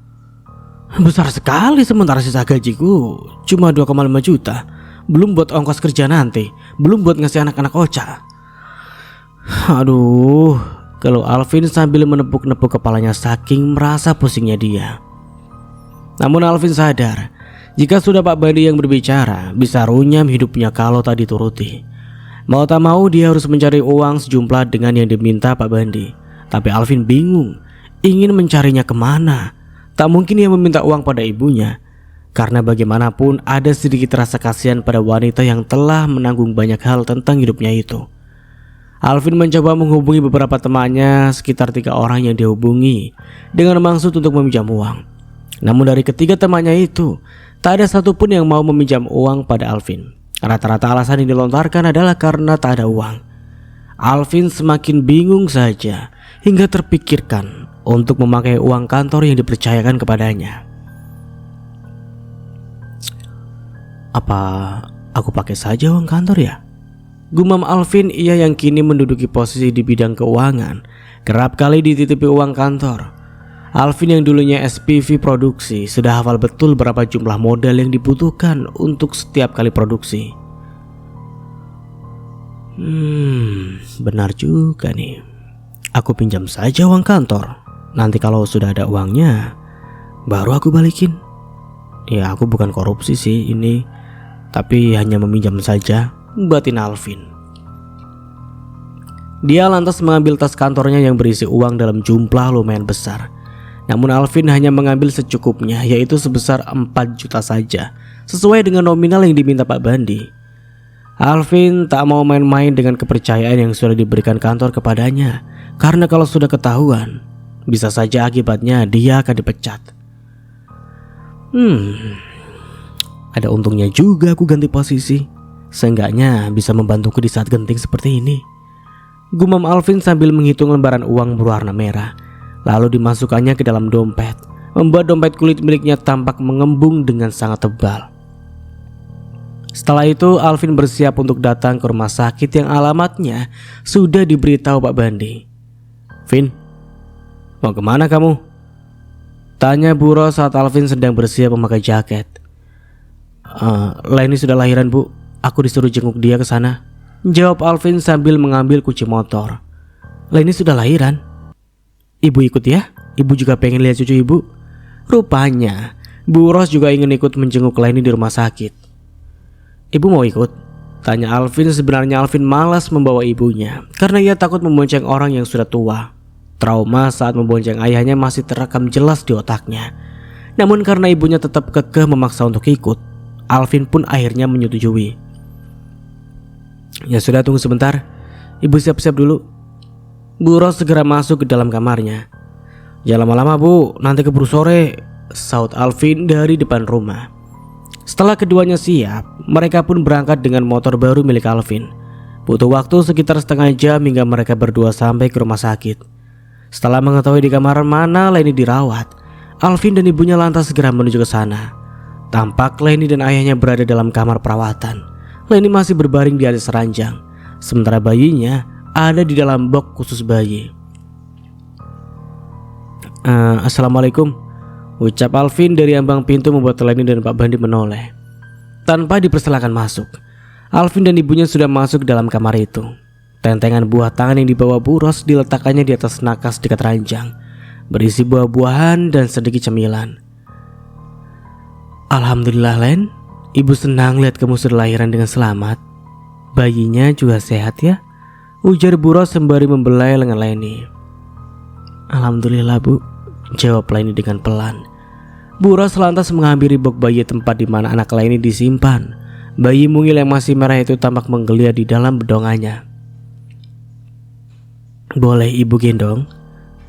besar sekali, sementara sisa gajiku cuma 2,5 juta. Belum buat ongkos kerja nanti, belum buat ngasih anak-anak Ocha. Aduh, kalau Alvin sambil menepuk-nepuk kepalanya saking merasa pusingnya dia. Namun Alvin sadar, jika sudah Pak Bandi yang berbicara, bisa runyam hidupnya kalau tak dituruti. Mau tak mau dia harus mencari uang sejumlah dengan yang diminta Pak Bandi. Tapi Alvin bingung, ingin mencarinya kemana. Tak mungkin ia meminta uang pada ibunya, karena bagaimanapun ada sedikit rasa kasihan pada wanita yang telah menanggung banyak hal tentang hidupnya itu. Alvin mencoba menghubungi beberapa temannya, sekitar 3 orang yang dihubungi dengan maksud untuk meminjam uang. Namun dari ketiga temannya itu, tak ada satupun yang mau meminjam uang pada Alvin. Rata-rata alasan yang dilontarkan adalah karena tak ada uang. Alvin semakin bingung saja hingga terpikirkan untuk memakai uang kantor yang dipercayakan kepadanya. Apa aku pakai saja uang kantor ya? Gumam Alvin, ia yang kini menduduki posisi di bidang keuangan, kerap kali dititipi uang kantor. Alvin yang dulunya SPV produksi sudah hafal betul berapa jumlah modal yang dibutuhkan untuk setiap kali produksi. Benar juga nih. Aku pinjam saja uang kantor. Nanti kalau sudah ada uangnya, baru aku balikin. Ya, aku bukan korupsi sih ini, tapi hanya meminjam saja, batin Alvin. Dia lantas mengambil tas kantornya yang berisi uang dalam jumlah lumayan besar. Namun Alvin hanya mengambil secukupnya, yaitu sebesar 4 juta saja, sesuai dengan nominal yang diminta Pak Bandi. Alvin tak mau main-main dengan kepercayaan yang sudah diberikan kantor kepadanya, karena kalau sudah ketahuan, bisa saja akibatnya dia akan dipecat. Ada untungnya juga aku ganti posisi. Seenggaknya bisa membantuku di saat genting seperti ini, gumam Alvin sambil menghitung lembaran uang berwarna merah. Lalu dimasukkannya ke dalam dompet, membuat dompet kulit miliknya tampak mengembung dengan sangat tebal. Setelah itu Alvin bersiap untuk datang ke rumah sakit yang alamatnya sudah diberitahu Pak Bandi. "Vin, mau kemana kamu?" tanya Buro saat Alvin sedang bersiap memakai jaket. Leni sudah lahiran Bu, aku disuruh jenguk dia ke sana, jawab Alvin sambil mengambil kunci motor. "Leni sudah lahiran? Ibu ikut ya? Ibu juga pengen lihat cucu ibu." Rupanya Bu Ros juga ingin ikut menjenguk Leni di rumah sakit. "Ibu mau ikut?" tanya Alvin. Sebenarnya Alvin malas membawa ibunya karena ia takut membonceng orang yang sudah tua. Trauma saat membonceng ayahnya masih terekam jelas di otaknya. Namun karena ibunya tetap kekeh memaksa untuk ikut, Alvin pun akhirnya menyetujui. "Ya sudah, tunggu sebentar, ibu siap-siap dulu." Bu Ros segera masuk ke dalam kamarnya. "Jangan lama-lama Bu, nanti keburu sore," saut Alvin dari depan rumah. Setelah keduanya siap, mereka pun berangkat dengan motor baru milik Alvin. Butuh waktu sekitar setengah jam hingga mereka berdua sampai ke rumah sakit. Setelah mengetahui di kamar mana Leni dirawat, Alvin dan ibunya lantas segera menuju ke sana. Tampak Leni dan ayahnya berada dalam kamar perawatan. Leni masih berbaring di atas ranjang, sementara bayinya ada di dalam box khusus bayi. Assalamualaikum, ucap Alvin dari ambang pintu membuat Leni dan Pak Bandi menoleh. Tanpa dipersilakan masuk, Alvin dan ibunya sudah masuk ke dalam kamar itu. Tentengan buah tangan yang dibawa Bu Ros diletakkannya di atas nakas dekat ranjang, berisi buah-buahan dan sedikit cemilan. "Alhamdulillah Len, ibu senang lihat kamu sudah lahiran dengan selamat. Bayinya juga sehat ya?" ujar Bu Ros sembari membelai lengan Leni. "Alhamdulillah Bu," jawab Leni dengan pelan. Bu Ros lantas mengambil box bayi tempat di mana anak Leni disimpan. Bayi mungil yang masih merah itu tampak menggeliat di dalam bedongannya. "Boleh ibu gendong?"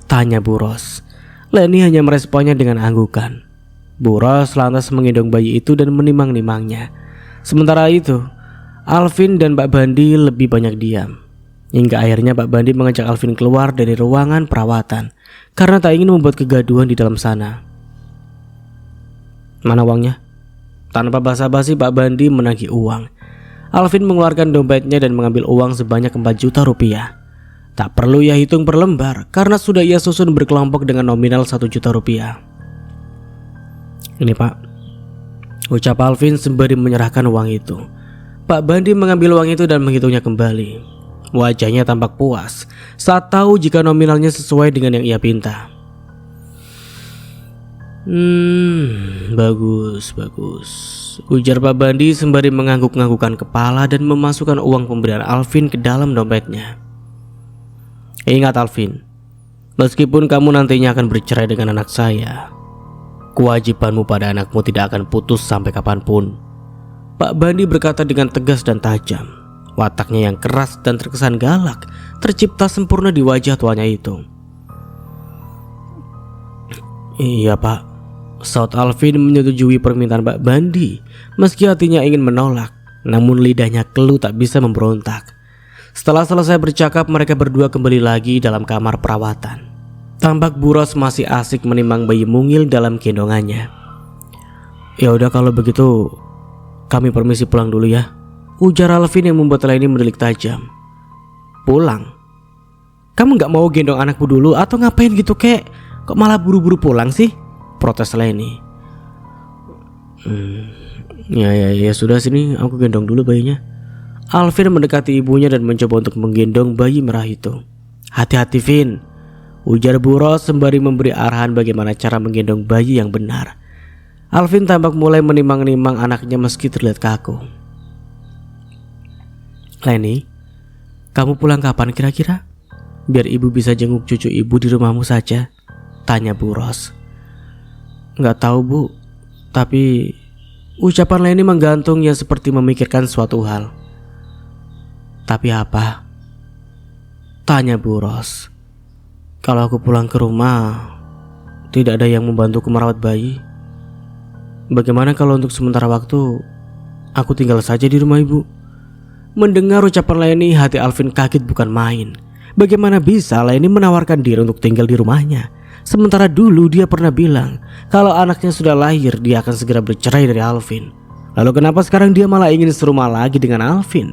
tanya Bu Ros. Leni hanya meresponnya dengan anggukan. Bu Ros lantas menggendong bayi itu dan menimang-nimangnya. Sementara itu, Alvin dan Pak Bandi lebih banyak diam. Hingga akhirnya Pak Bandi mengajak Alvin keluar dari ruangan perawatan karena tak ingin membuat kegaduhan di dalam sana. "Mana uangnya?" Tanpa basa-basi Pak Bandi menagih uang. Alvin mengeluarkan dompetnya dan mengambil uang sebanyak 4 juta rupiah. Tak perlu ia hitung per lembar karena sudah ia susun berkelompok dengan nominal 1 juta rupiah. "Ini Pak," ucap Alvin sembari menyerahkan uang itu. Pak Bandi mengambil uang itu dan menghitungnya kembali. Wajahnya tampak puas saat tahu jika nominalnya sesuai dengan yang ia pinta. Bagus, ujar Pak Bandi sembari mengangguk-anggukkan kepala dan memasukkan uang pemberian Alvin ke dalam dompetnya. "Ingat Alvin, meskipun kamu nantinya akan bercerai dengan anak saya, kewajibanmu pada anakmu tidak akan putus sampai kapanpun." Pak Bandi berkata dengan tegas dan tajam. Wataknya yang keras dan terkesan galak tercipta sempurna di wajah tuanya itu. "Iya Pak," saut Alvin menyetujui permintaan Pak Bandi. Meski hatinya ingin menolak, namun lidahnya keluh tak bisa memberontak. Setelah selesai bercakap, mereka berdua kembali lagi dalam kamar perawatan. Tampak Bu Ros masih asik menimbang bayi mungil dalam gendongannya. Ya udah kalau begitu kami permisi pulang dulu ya, ujar Alvin yang membuat Leni mendelik tajam. Pulang? Kamu gak mau gendong anakmu dulu atau ngapain gitu kek? Kok malah buru-buru pulang sih? Protes Leni. Ya sudah, sini aku gendong dulu bayinya. Alvin mendekati ibunya dan mencoba untuk menggendong bayi merah itu. Hati-hati Vin, ujar Bu Ros sembari memberi arahan bagaimana cara menggendong bayi yang benar. Alvin tampak mulai menimang-nimang anaknya meski terlihat kaku. Leni, kamu pulang kapan kira-kira? Biar ibu bisa jenguk cucu ibu di rumahmu saja, tanya Bu Ros. Gak tahu Bu, tapi ucapan Leni menggantung yang seperti memikirkan suatu hal. Tapi apa? Tanya Bu Ros. Kalau aku pulang ke rumah, tidak ada yang membantuku merawat bayi. Bagaimana kalau untuk sementara waktu aku tinggal saja di rumah ibu? Mendengar ucapan Leni, hati Alvin kaget bukan main. Bagaimana bisa Leni menawarkan diri untuk tinggal di rumahnya? Sementara dulu dia pernah bilang kalau anaknya sudah lahir dia akan segera bercerai dari Alvin. Lalu kenapa sekarang dia malah ingin serumah lagi dengan Alvin?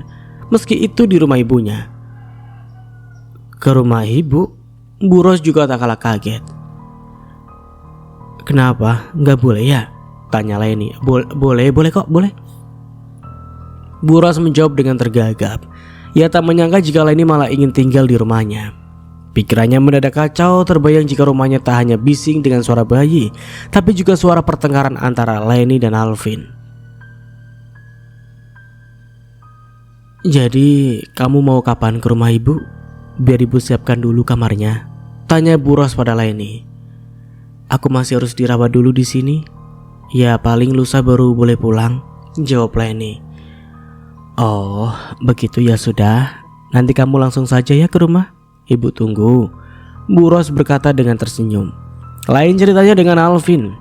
Meski itu di rumah ibunya. Ke rumah ibu? Bu Ros juga tak kalah kaget. Kenapa? Gak boleh ya? Tanya Leni. Boleh kok, boleh. Bu Ros menjawab dengan tergagap. Ia tak menyangka jika Leni malah ingin tinggal di rumahnya. Pikirannya mendadak kacau, terbayang jika rumahnya tak hanya bising dengan suara bayi, tapi juga suara pertengkaran antara Leni dan Alvin. Jadi kamu mau kapan ke rumah ibu? Biar ibu siapkan dulu kamarnya, tanya Bu Ros pada Leni. Aku masih harus dirawat dulu di sini. Ya paling lusa baru boleh pulang, jawab Leni. Oh begitu ya sudah, nanti kamu langsung saja ya ke rumah. Ibu tunggu, Bu Ros berkata dengan tersenyum. Lain ceritanya dengan Alvin.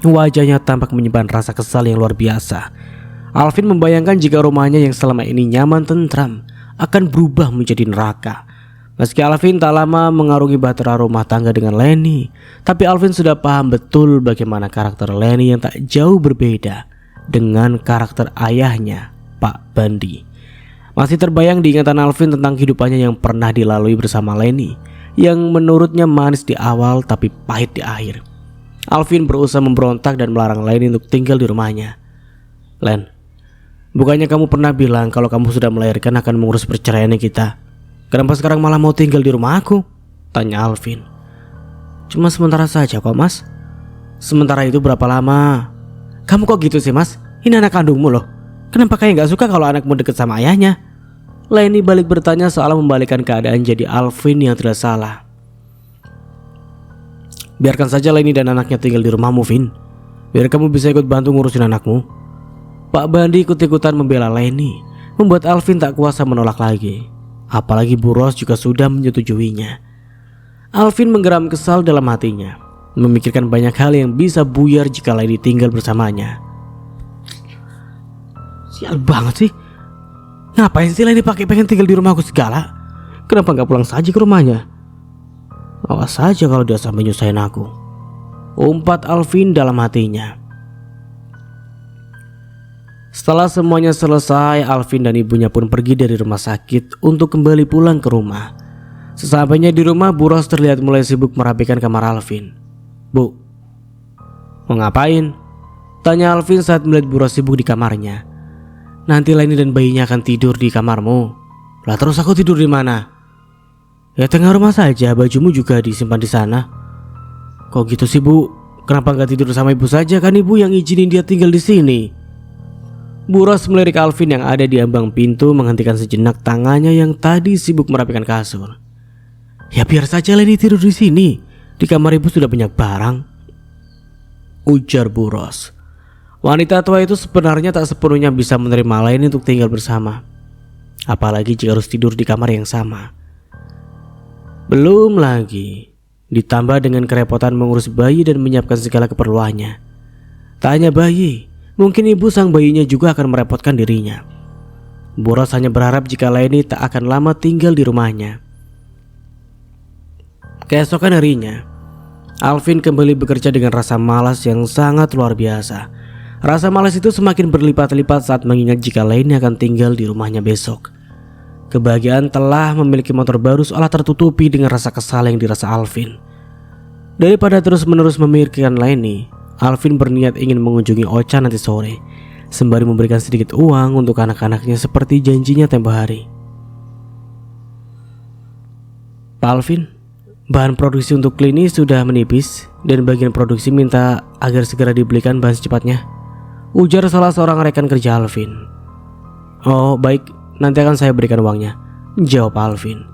Wajahnya tampak menyimpan rasa kesal yang luar biasa. Alvin membayangkan jika rumahnya yang selama ini nyaman tentram akan berubah menjadi neraka. Meski Alvin tak lama mengarungi bahtera rumah tangga dengan Leni, tapi Alvin sudah paham betul bagaimana karakter Leni yang tak jauh berbeda dengan karakter ayahnya, Pak Bandi. Masih terbayang di ingatan Alvin tentang kehidupannya yang pernah dilalui bersama Leni, yang menurutnya manis di awal tapi pahit di akhir. Alvin berusaha memberontak dan melarang Leni untuk tinggal di rumahnya. Len, bukannya kamu pernah bilang kalau kamu sudah melahirkan akan mengurus perceraiannya kita? Kenapa sekarang malah mau tinggal di rumah aku? Tanya Alvin. Cuma sementara saja kok mas. Sementara itu berapa lama? Kamu kok gitu sih mas? Ini anak kandungmu loh. Kenapa kayak gak suka kalau anakmu deket sama ayahnya? Leni balik bertanya soal membalikkan keadaan jadi Alvin yang tidak salah. Biarkan saja Leni dan anaknya tinggal di rumahmu Vin. Biar kamu bisa ikut bantu ngurusin anakmu. Pak Bandi ikut-ikutan membela Leni, membuat Alvin tak kuasa menolak lagi. Apalagi Bu Ros juga sudah menyetujuinya. Alvin menggeram kesal dalam hatinya, memikirkan banyak hal yang bisa buyar jika Leni tinggal bersamanya. Sial banget sih. Ngapain sih Leni pakai pengen tinggal di rumahku segala? Kenapa gak pulang saja ke rumahnya? Awas saja kalau dia sampai nyusahin aku, umpat Alvin dalam hatinya. Setelah semuanya selesai, Alvin dan ibunya pun pergi dari rumah sakit untuk kembali pulang ke rumah. Sesampainya di rumah, Bu Ros terlihat mulai sibuk merapikan kamar Alvin. Bu, mau ngapain? Tanya Alvin saat melihat Bu Ros sibuk di kamarnya. Nanti Leni dan bayinya akan tidur di kamarmu. Lah terus aku tidur di mana? Ya tengah rumah saja, bajumu juga disimpan di sana. Kok gitu sih Bu? Kenapa nggak tidur sama ibu saja? Kan ibu yang izinin dia tinggal di sini. Bu Ros melirik Alvin yang ada di ambang pintu, menghentikan sejenak tangannya yang tadi sibuk merapikan kasur. Ya biar saja Leni tidur di sini. Di kamar ibu sudah banyak barang, ujar Bu Ros. Wanita tua itu sebenarnya tak sepenuhnya bisa menerima Leni untuk tinggal bersama, apalagi jika harus tidur di kamar yang sama. Belum lagi ditambah dengan kerepotan mengurus bayi dan menyiapkan segala keperluannya. Tak hanya bayi, mungkin ibu sang bayinya juga akan merepotkan dirinya. Boros hanya berharap jika Leni tak akan lama tinggal di rumahnya. Keesokan harinya, Alvin kembali bekerja dengan rasa malas yang sangat luar biasa. Rasa malas itu semakin berlipat-lipat saat mengingat jika Leni akan tinggal di rumahnya besok. Kebahagiaan telah memiliki motor baru seolah tertutupi dengan rasa kesal yang dirasa Alvin. Daripada terus-menerus memikirkan Leni, Alvin berniat ingin mengunjungi Ocha nanti sore, sembari memberikan sedikit uang untuk anak-anaknya seperti janjinya tempo hari. Pak Alvin, bahan produksi untuk klinis sudah menipis dan bagian produksi minta agar segera dibelikan bahan secepatnya, ujar salah seorang rekan kerja Alvin. Oh baik, nanti akan saya berikan uangnya, jawab Alvin.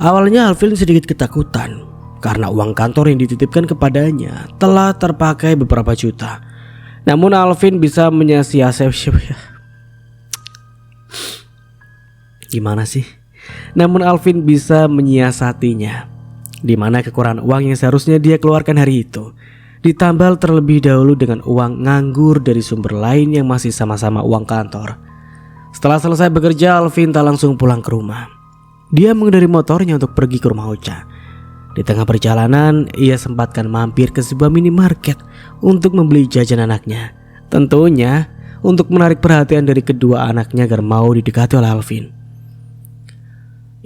Awalnya Alvin sedikit ketakutan karena uang kantor yang dititipkan kepadanya telah terpakai beberapa juta. Namun Alvin bisa menyiasatinya, di mana kekurangan uang yang seharusnya dia keluarkan hari itu ditambal terlebih dahulu dengan uang nganggur dari sumber lain yang masih sama-sama uang kantor. Setelah selesai bekerja, Alvin tak langsung pulang ke rumah. Dia mengendarai motornya untuk pergi ke rumah Ocha. Di tengah perjalanan, ia sempatkan mampir ke sebuah minimarket untuk membeli jajan anaknya. Tentunya untuk menarik perhatian dari kedua anaknya agar mau didekati oleh Alvin.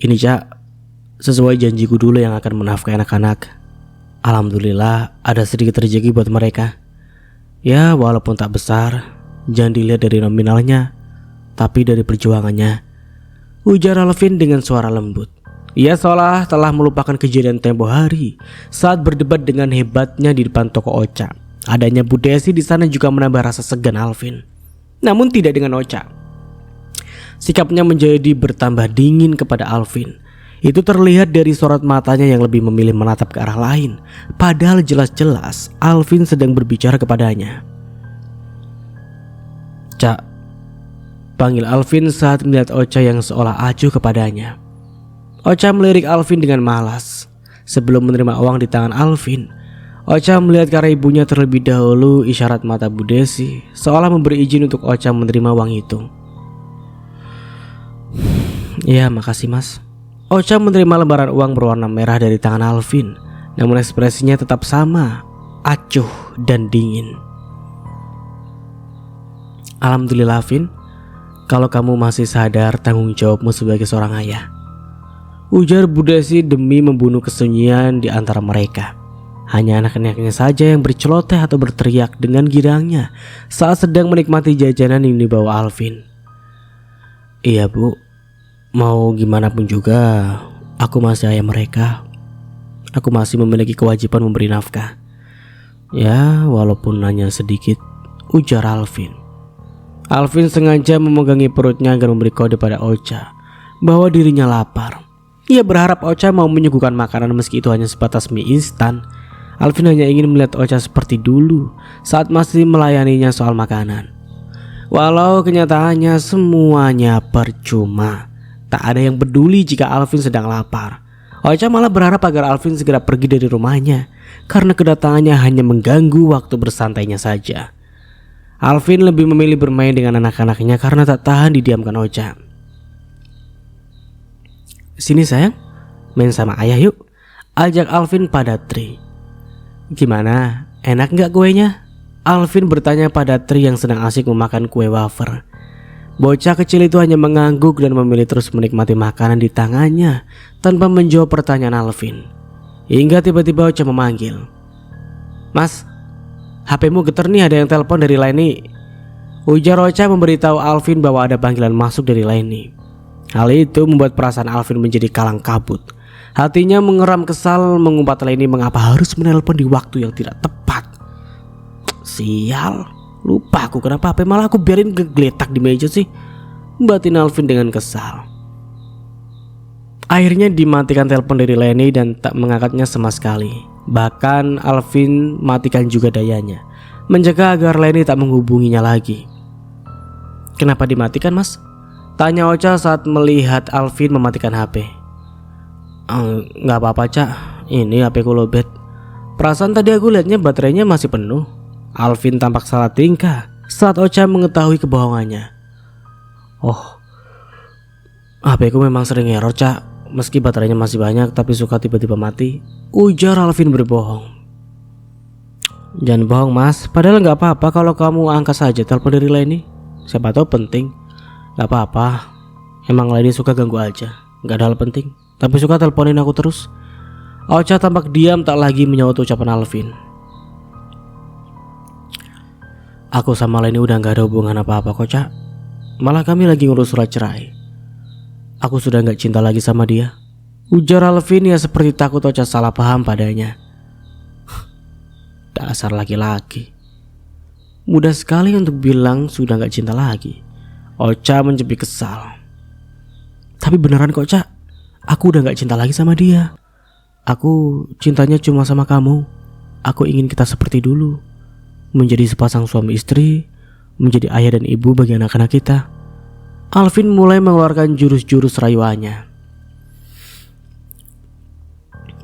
Ini Cak, sesuai janjiku dulu yang akan menafkahi anak-anak. Alhamdulillah ada sedikit rezeki buat mereka. Ya walaupun tak besar, jangan dilihat dari nominalnya, tapi dari perjuangannya, ujar Alvin dengan suara lembut. Ia seolah telah melupakan kejadian tempo hari saat berdebat dengan hebatnya di depan toko Ocha. Adanya Bu Desi di sana juga menambah rasa segan Alvin. Namun tidak dengan Ocha. Sikapnya menjadi bertambah dingin kepada Alvin. Itu terlihat dari sorot matanya yang lebih memilih menatap ke arah lain, padahal jelas-jelas Alvin sedang berbicara kepadanya. Cak, panggil Alvin saat melihat Ocha yang seolah acuh kepadanya. Ocha melirik Alvin dengan malas. Sebelum menerima uang di tangan Alvin, Ocha melihat ke arah ibunya terlebih dahulu, isyarat mata Bu Desi seolah memberi izin untuk Ocha menerima uang itu. Ya makasih mas. Ocha menerima lembaran uang berwarna merah dari tangan Alvin. Namun ekspresinya tetap sama, acuh dan dingin. Alhamdulillah Alvin, kalau kamu masih sadar tanggung jawabmu sebagai seorang ayah, ujar Bu Desi demi membunuh kesunyian di antara mereka. Hanya anak-anaknya saja yang berceloteh atau berteriak dengan girangnya saat sedang menikmati jajanan yang dibawa Alvin. Iya Bu, mau gimana pun juga aku masih ayah mereka. Aku masih memiliki kewajiban memberi nafkah. Ya walaupun hanya sedikit, ujar Alvin. Alvin sengaja memegangi perutnya agar memberi kode pada Ocha bahwa dirinya lapar. Ia berharap Ocha mau menyuguhkan makanan meski itu hanya sebatas mie instan. Alvin hanya ingin melihat Ocha seperti dulu saat masih melayaninya soal makanan. Walau kenyataannya semuanya percuma. Tak ada yang peduli jika Alvin sedang lapar. Ocha malah berharap agar Alvin segera pergi dari rumahnya karena kedatangannya hanya mengganggu waktu bersantainya saja. Alvin lebih memilih bermain dengan anak-anaknya karena tak tahan didiamkan Ocha. Sini sayang, main sama ayah yuk, ajak Alvin pada Tri. Gimana, enak gak kuenya? Alvin bertanya pada Tri yang sedang asik memakan kue wafer. Bocah kecil itu hanya mengangguk dan memilih terus menikmati makanan di tangannya tanpa menjawab pertanyaan Alvin. Hingga tiba-tiba Ocha memanggil. Mas, HP-mu getar nih, ada yang telepon dari Leni, ujar Ocha memberitahu Alvin bahwa ada panggilan masuk dari Leni. Hal itu membuat perasaan Alvin menjadi kalang kabut. Hatinya mengeram kesal mengumpat Leni mengapa harus menelpon di waktu yang tidak tepat. Sial, lupa aku kenapa HP malah aku biarin gegletak di meja sih, batin Alvin dengan kesal. Akhirnya dimatikan telepon dari Leni dan tak mengangkatnya sama sekali. Bahkan Alvin matikan juga dayanya, menjaga agar Leni tak menghubunginya lagi. Kenapa dimatikan mas? Tanya Ocha saat melihat Alvin mematikan HP. Nggak apa-apa Cak, ini HP ku lowbat. Perasaan tadi aku lihatnya baterainya masih penuh. Alvin tampak salah tingkah saat Ocha mengetahui kebohongannya. Oh, HP ku memang sering error, Cak. Meski baterainya masih banyak tapi suka tiba-tiba mati, ujar Alvin berbohong. Jangan bohong, Mas. Padahal nggak apa-apa kalau kamu angkat saja telepon dari Leni. Siapa tahu penting. Nggak apa-apa. Emang Leni suka ganggu aja. Nggak ada hal penting. Tapi suka teleponin aku terus. Ocha tampak diam tak lagi menyaut ucapan Alvin. Aku sama Leni udah nggak ada hubungan apa-apa kok, Cak. Malah kami lagi ngurus surat cerai. Aku sudah nggak cinta lagi sama dia, ujar Alvin ya seperti takut Ocha salah paham padanya. Dasar laki-laki. Mudah sekali untuk bilang sudah gak cinta lagi. Ocha menjepit kesal. Tapi beneran kok, Cak. Aku udah gak cinta lagi sama dia. Aku cintanya cuma sama kamu. Aku ingin kita seperti dulu. Menjadi sepasang suami istri. Menjadi ayah dan ibu bagi anak-anak kita. Alvin mulai mengeluarkan jurus-jurus rayuannya.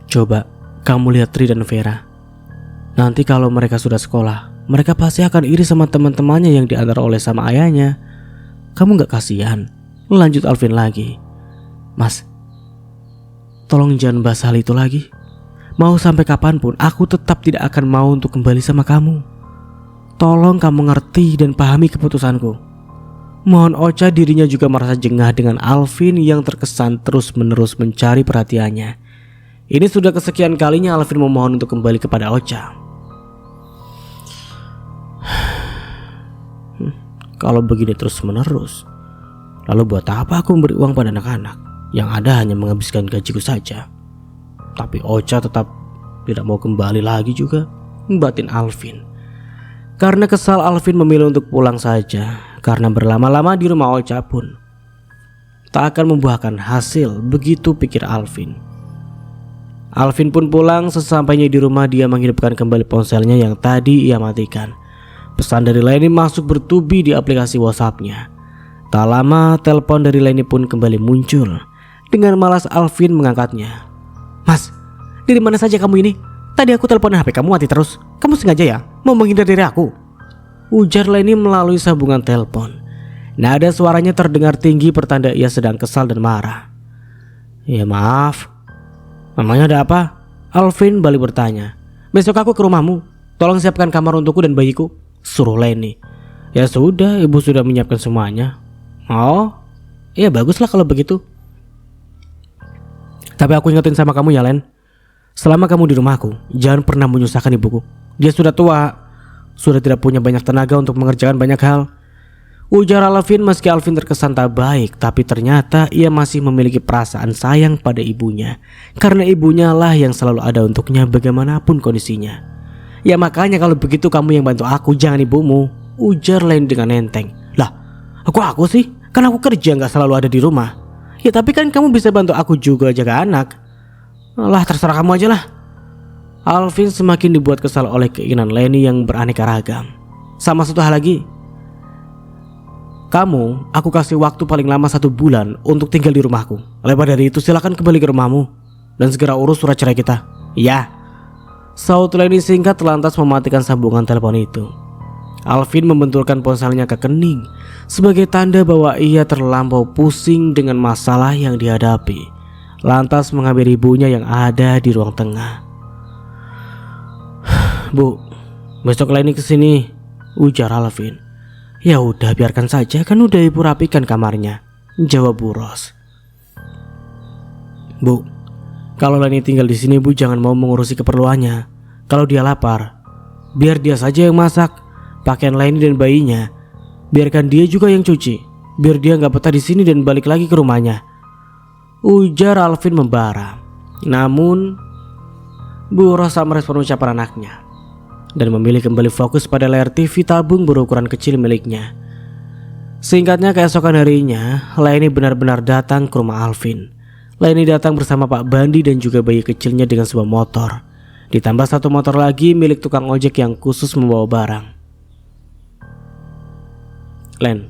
Coba kamu lihat Tri dan Vera. Nanti kalau mereka sudah sekolah, mereka pasti akan iri sama teman-temannya yang diantar oleh sama ayahnya. Kamu gak kasihan? Lanjut Alvin lagi. Mas, tolong jangan bahas hal itu lagi. Mau sampai kapanpun, aku tetap tidak akan mau untuk kembali sama kamu. Tolong kamu ngerti dan pahami keputusanku. Mohon. Ocha dirinya juga merasa jengah dengan Alvin yang terkesan terus-menerus mencari perhatiannya. Ini sudah kesekian kalinya Alvin memohon untuk kembali kepada Ocha. Kalau begini terus menerus, lalu buat apa aku memberi uang pada anak-anak? Yang ada hanya menghabiskan gajiku saja. Tapi Ocha tetap tidak mau kembali lagi juga, batin Alvin. Karena kesal, Alvin memilih untuk pulang saja. Karena berlama-lama di rumah Ocha pun tak akan membuahkan hasil, begitu pikir Alvin. Alvin pun pulang. Sesampainya di rumah, dia menghidupkan kembali ponselnya yang tadi ia matikan. Pesan dari Leni masuk bertubi di aplikasi WhatsApp-nya. Tak lama telepon dari Leni pun kembali muncul. Dengan malas Alvin mengangkatnya. Mas, dari mana saja kamu ini? Tadi aku telepon HP kamu mati terus. Kamu sengaja ya mau menghindar dari aku? Ujar Leni melalui sambungan telepon. Nada suaranya terdengar tinggi pertanda ia sedang kesal dan marah. Ya maaf. Memangnya ada apa? Alvin balik bertanya. Besok aku ke rumahmu. Tolong siapkan kamar untukku dan bayiku, suruh Leni. Ya sudah, ibu sudah menyiapkan semuanya. Oh, ya baguslah kalau begitu. Tapi aku ingetin sama kamu ya, Len. Selama kamu di rumahku, jangan pernah menyusahkan ibuku. Dia sudah tua, sudah tidak punya banyak tenaga untuk mengerjakan banyak hal. Ujar Alvin meski Alvin terkesan tak baik, tapi ternyata ia masih memiliki perasaan sayang pada ibunya. Karena ibunya lah yang selalu ada untuknya bagaimanapun kondisinya. Ya makanya kalau begitu kamu yang bantu aku, jangan ibumu, ujar Len dengan enteng. Lah, aku sih? Kan aku kerja gak selalu ada di rumah. Ya tapi kan kamu bisa bantu aku juga jaga anak. Lah terserah kamu aja lah. Alvin semakin dibuat kesal oleh keinginan Leni yang beraneka ragam. Sama satu hal lagi. Kamu, aku kasih waktu paling lama 1 bulan untuk tinggal di rumahku. Lepas dari itu silakan kembali ke rumahmu dan segera urus surat cerai kita. Ya. Saut Leni singkat lantas mematikan sambungan telepon itu. Alvin membenturkan ponselnya ke kening sebagai tanda bahwa ia terlampau pusing dengan masalah yang dihadapi. Lantas mengambil ibunya yang ada di ruang tengah. Bu, besok Leni kesini, ujar Alvin. Ya udah biarkan saja, kan udah ibu rapikan kamarnya, jawab Bu Ros. Bu, kalau Leni tinggal di sini bu jangan mau mengurusi keperluannya. Kalau dia lapar, biar dia saja yang masak. Pakaian Leni dan bayinya, biarkan dia juga yang cuci. Biar dia nggak betah di sini dan balik lagi ke rumahnya, ujar Alvin membara. Namun Bu Ros tak merespon ucapan anaknya dan memilih kembali fokus pada layar TV tabung berukuran kecil miliknya. Singkatnya keesokan harinya, Leni benar-benar datang ke rumah Alvin. Leni datang bersama Pak Bandi dan juga bayi kecilnya dengan sebuah motor. Ditambah 1 motor lagi milik tukang ojek yang khusus membawa barang. Len,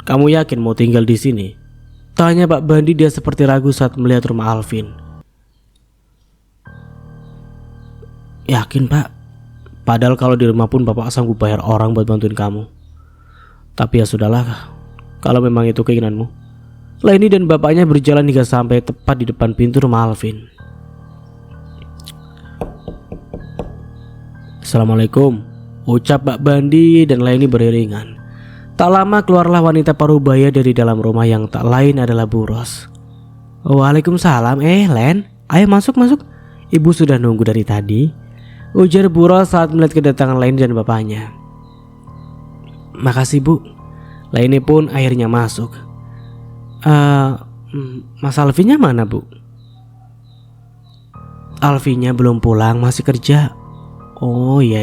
kamu yakin mau tinggal di sini? Tanya Pak Bandi, dia seperti ragu saat melihat rumah Alvin. Yakin Pak, padahal kalau di rumah pun Bapak sanggup bayar orang buat bantuin kamu. Tapi ya sudahlah, kalau memang itu keinginanmu. Leni dan bapaknya berjalan hingga sampai tepat di depan pintu rumah Alvin. Assalamualaikum, ucap Pak Bandi dan Leni beriringan. Tak lama keluarlah wanita parubaya dari dalam rumah yang tak lain adalah Bu Ros. Waalaikumsalam. Len, ayo masuk. Ibu sudah nunggu dari tadi, ujar Bu Ros saat melihat kedatangan Leni dan bapaknya. Makasih Bu. Leni pun akhirnya masuk. Mas Alvinnya mana Bu? Alvinnya belum pulang, masih kerja. Oh iya.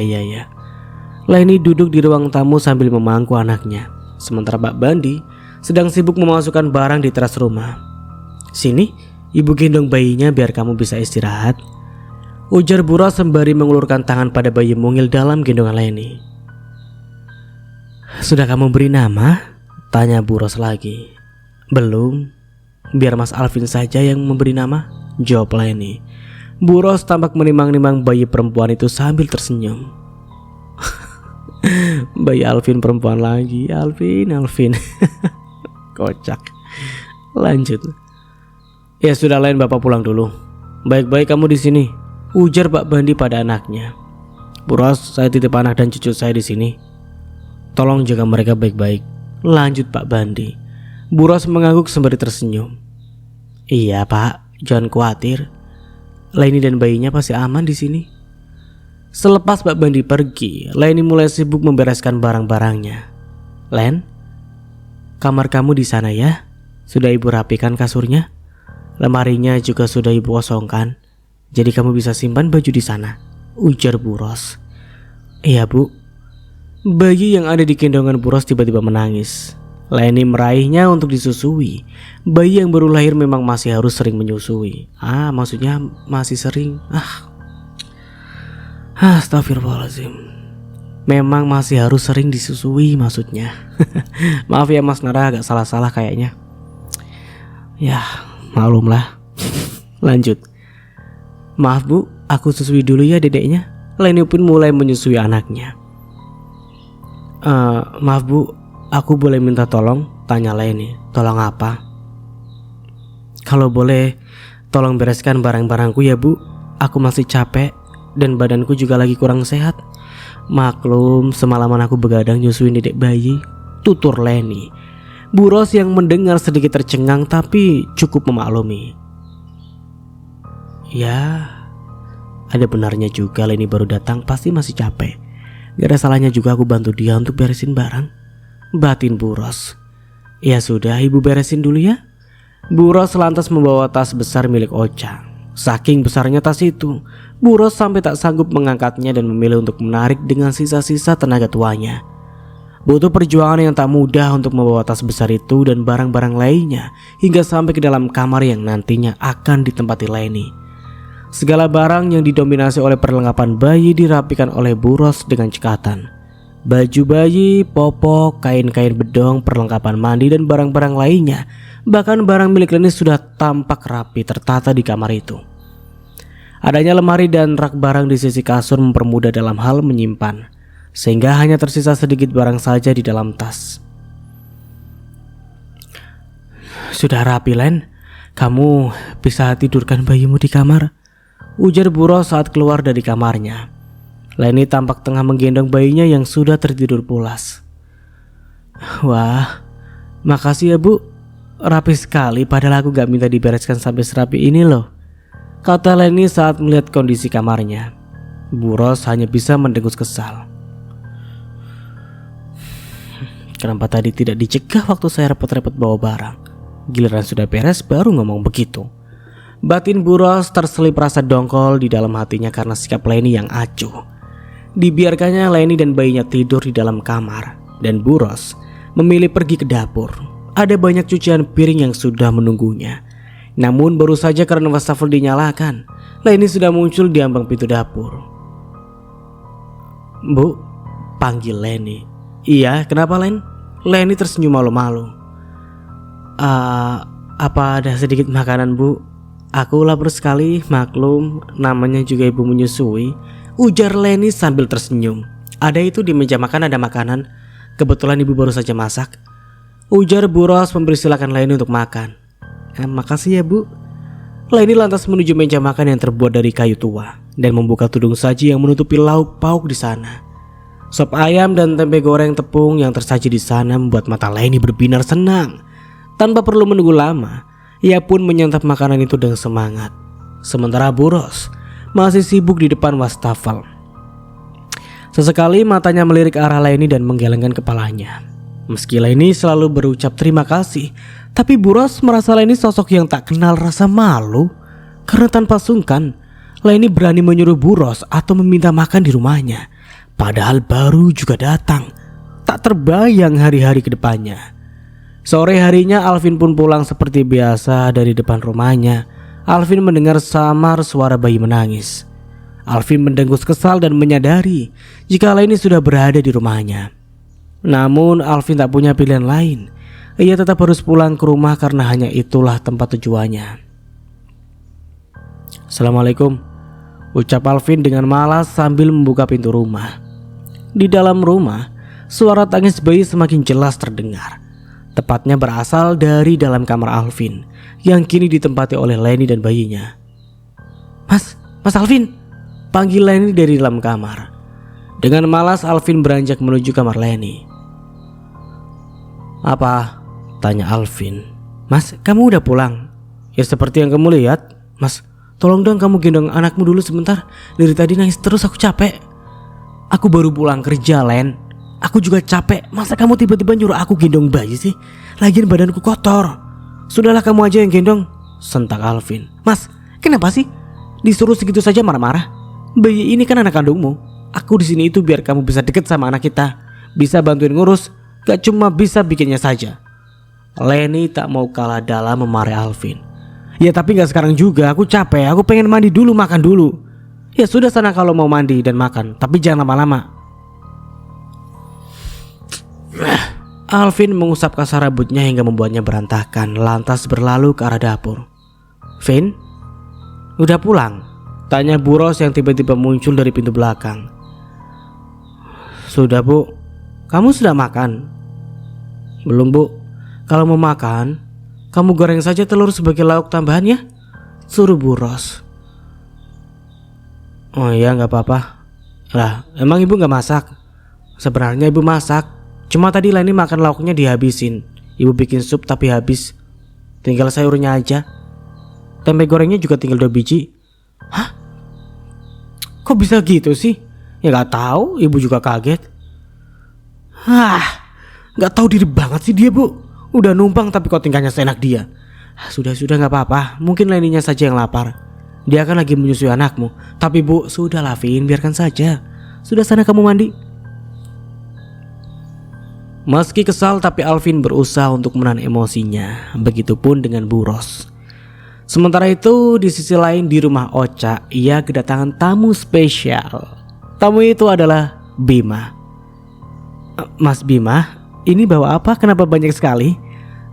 Leni duduk di ruang tamu sambil memangku anaknya. Sementara Pak Bandi sedang sibuk memasukkan barang di teras rumah. Sini, ibu gendong bayinya biar kamu bisa istirahat, ujar Bu Ros sembari mengulurkan tangan pada bayi mungil dalam gendongan Leni. Sudah kamu beri nama? Tanya Bu Ros lagi. Belum, biar Mas Alvin saja yang memberi nama, jawab Leni. Bu Ros tampak menimang-nimang bayi perempuan itu sambil tersenyum. Bayi Alvin perempuan lagi. Alvin. Kocak. Lanjut. Ya sudah, Len, Bapak pulang dulu. Baik-baik kamu di sini, ujar Pak Bandi pada anaknya. Bu Ros, saya titip anak dan cucu saya di sini. Tolong jaga mereka baik-baik, lanjut Pak Bandi. Bu Ros mengangguk sembari tersenyum. Iya Pak, jangan khawatir. Leni dan bayinya pasti aman di sini. Selepas Pak Bandi pergi, Leni mulai sibuk membereskan barang-barangnya. Len, kamar kamu di sana ya. Sudah ibu rapikan kasurnya, lemarinya juga sudah ibu kosongkan. Jadi kamu bisa simpan baju di sana, ujar Bu Ros. Iya Bu. Bayi yang ada di gendongan Bu Ros tiba-tiba menangis. Leni meraihnya untuk disusui. Bayi yang baru lahir memang masih harus sering menyusui. Maksudnya masih sering. Astagfirullahaladzim. Memang masih harus sering disusui maksudnya. Maaf ya Mas Nara, agak salah-salah kayaknya. Ya, maklumlah. Lanjut. Maaf Bu, aku susui dulu ya dedeknya. Leni pun mulai menyusui anaknya. Maaf Bu, aku boleh minta tolong? Tanya Leni. Tolong apa? Kalau boleh, tolong bereskan barang-barangku ya Bu. Aku masih capek dan badanku juga lagi kurang sehat. Maklum, semalaman aku begadang nyusuin dedek bayi, tutur Leni. Bu Ros yang mendengar sedikit tercengang tapi cukup memaklumi. Ya, ada benarnya juga, Leni baru datang pasti masih capek. Gak ada salahnya juga aku bantu dia untuk beresin barang, batin Bu Ros. Ya sudah, ibu beresin dulu ya. Bu Ros lantas membawa tas besar milik Ocha. Saking besarnya tas itu, Bu Ros sampai tak sanggup mengangkatnya dan memilih untuk menarik dengan sisa-sisa tenaga tuanya. Butuh perjuangan yang tak mudah untuk membawa tas besar itu dan barang-barang lainnya hingga sampai ke dalam kamar yang nantinya akan ditempati Leni. Segala barang yang didominasi oleh perlengkapan bayi dirapikan oleh Bu Ros dengan cekatan. Baju bayi, popok, kain-kain bedong, perlengkapan mandi dan barang-barang lainnya, bahkan barang milik Leni sudah tampak rapi tertata di kamar itu. Adanya lemari dan rak barang di sisi kasur mempermudah dalam hal menyimpan, sehingga hanya tersisa sedikit barang saja di dalam tas. Sudah rapi Len, kamu bisa tidurkan bayimu di kamar, ujar Bu Ros saat keluar dari kamarnya. Leni tampak tengah menggendong bayinya yang sudah tertidur pulas. Wah, makasih ya Bu, rapi sekali padahal aku gak minta dibereskan sampai serapi ini loh, kata Leni saat melihat kondisi kamarnya. Bu Ros hanya bisa mendengus kesal. Kenapa tadi tidak dicegah waktu saya repot-repot bawa barang? Giliran sudah beres baru ngomong begitu. Batin Bu Ros terselip rasa dongkol di dalam hatinya karena sikap Leni yang acuh. Dibiarkannya Leni dan bayinya tidur di dalam kamar, dan Bu Ros memilih pergi ke dapur. Ada banyak cucian piring yang sudah menunggunya. Namun baru saja karena wastafel dinyalakan, Leni sudah muncul di ambang pintu dapur. Bu, panggil Leni. Iya, kenapa Len? Leni tersenyum malu-malu. Apa ada sedikit makanan Bu? Aku lapar sekali, maklum namanya juga ibu menyusui, ujar Leni sambil tersenyum. Ada itu di meja makan, ada makanan. Kebetulan ibu baru saja masak, ujar Bu Ros memberi silakan Leni untuk makan. Makasih ya Bu. Leni lantas menuju meja makan yang terbuat dari kayu tua dan membuka tudung saji yang menutupi lauk pauk di sana. Sop ayam dan tempe goreng tepung yang tersaji di sana membuat mata Leni berbinar senang. Tanpa perlu menunggu lama, ia pun menyantap makanan itu dengan semangat. Sementara Bu Ros masih sibuk di depan wastafel. Sesekali matanya melirik arah Leni dan menggelengkan kepalanya. Meski Leni selalu berucap terima kasih, tapi Bu Ros merasa Leni sosok yang tak kenal rasa malu. Karena tanpa sungkan, Leni berani menyuruh Bu Ros atau meminta makan di rumahnya. Padahal baru juga datang. Tak terbayang hari-hari ke depannya. Sore harinya Alvin pun pulang seperti biasa dari depan rumahnya. Alvin mendengar samar suara bayi menangis. Alvin mendengus kesal dan menyadari jika Leni sudah berada di rumahnya. Namun Alvin tak punya pilihan lain. Ia tetap harus pulang ke rumah karena hanya itulah tempat tujuannya. Assalamualaikum, ucap Alvin dengan malas sambil membuka pintu rumah. Di dalam rumah, suara tangis bayi semakin jelas terdengar. Tepatnya berasal dari dalam kamar Alvin yang kini ditempati oleh Leni dan bayinya. Mas Alvin, panggil Leni dari dalam kamar. Dengan malas Alvin beranjak menuju kamar Leni. Apa? Tanya Alvin. Mas, kamu udah pulang? Ya seperti yang kamu lihat. Mas, tolong dong kamu gendong anakmu dulu sebentar. Dari tadi nangis terus, aku capek. Aku baru pulang kerja, Len. Aku juga capek. Masa kamu tiba-tiba nyuruh aku gendong bayi sih? Lagian badanku kotor. Sudahlah kamu aja yang gendong, sentak Alvin. Mas, kenapa sih disuruh segitu saja marah-marah? Bayi ini kan anak kandungmu. Aku di sini itu biar kamu bisa deket sama anak kita, bisa bantuin ngurus, gak cuma bisa bikinnya saja. Leni tak mau kalah dalam memarahi Alvin. Ya tapi gak sekarang juga, aku capek, aku pengen mandi dulu, makan dulu. Ya sudah sana kalau mau mandi dan makan, tapi jangan lama-lama. Alvin mengusap kasar rambutnya hingga membuatnya berantakan, lantas berlalu ke arah dapur. Vin, udah pulang? Tanya Bu Ros yang tiba-tiba muncul dari pintu belakang. Sudah Bu. Kamu sudah makan? Belum Bu. Kalau mau makan, kamu goreng saja telur sebagai lauk tambahan ya, suruh Bu Ros. Oh iya gak apa-apa. Lah emang ibu gak masak? Sebenarnya ibu masak, cuma tadi Leni makan lauknya dihabisin. Ibu bikin sup tapi habis, tinggal sayurnya aja. Tempe gorengnya juga tinggal 2 biji. Hah? Kok bisa gitu sih? Ya gak tahu, ibu juga kaget. Gak tahu diri banget sih dia Bu. Udah numpang tapi kok tingkahnya seenak dia. Sudah gak apa-apa, mungkin Leninya saja yang lapar. Dia kan lagi menyusui anakmu. Tapi Bu, sudah lah Vin, biarkan saja. Sudah sana kamu mandi. Meski kesal tapi Alvin berusaha untuk menahan emosinya. Begitupun dengan Bu Ros. Sementara itu di sisi lain di rumah Ocha, ia kedatangan tamu spesial. Tamu itu adalah Bima. Mas Bima, ini bawa apa? Kenapa banyak sekali?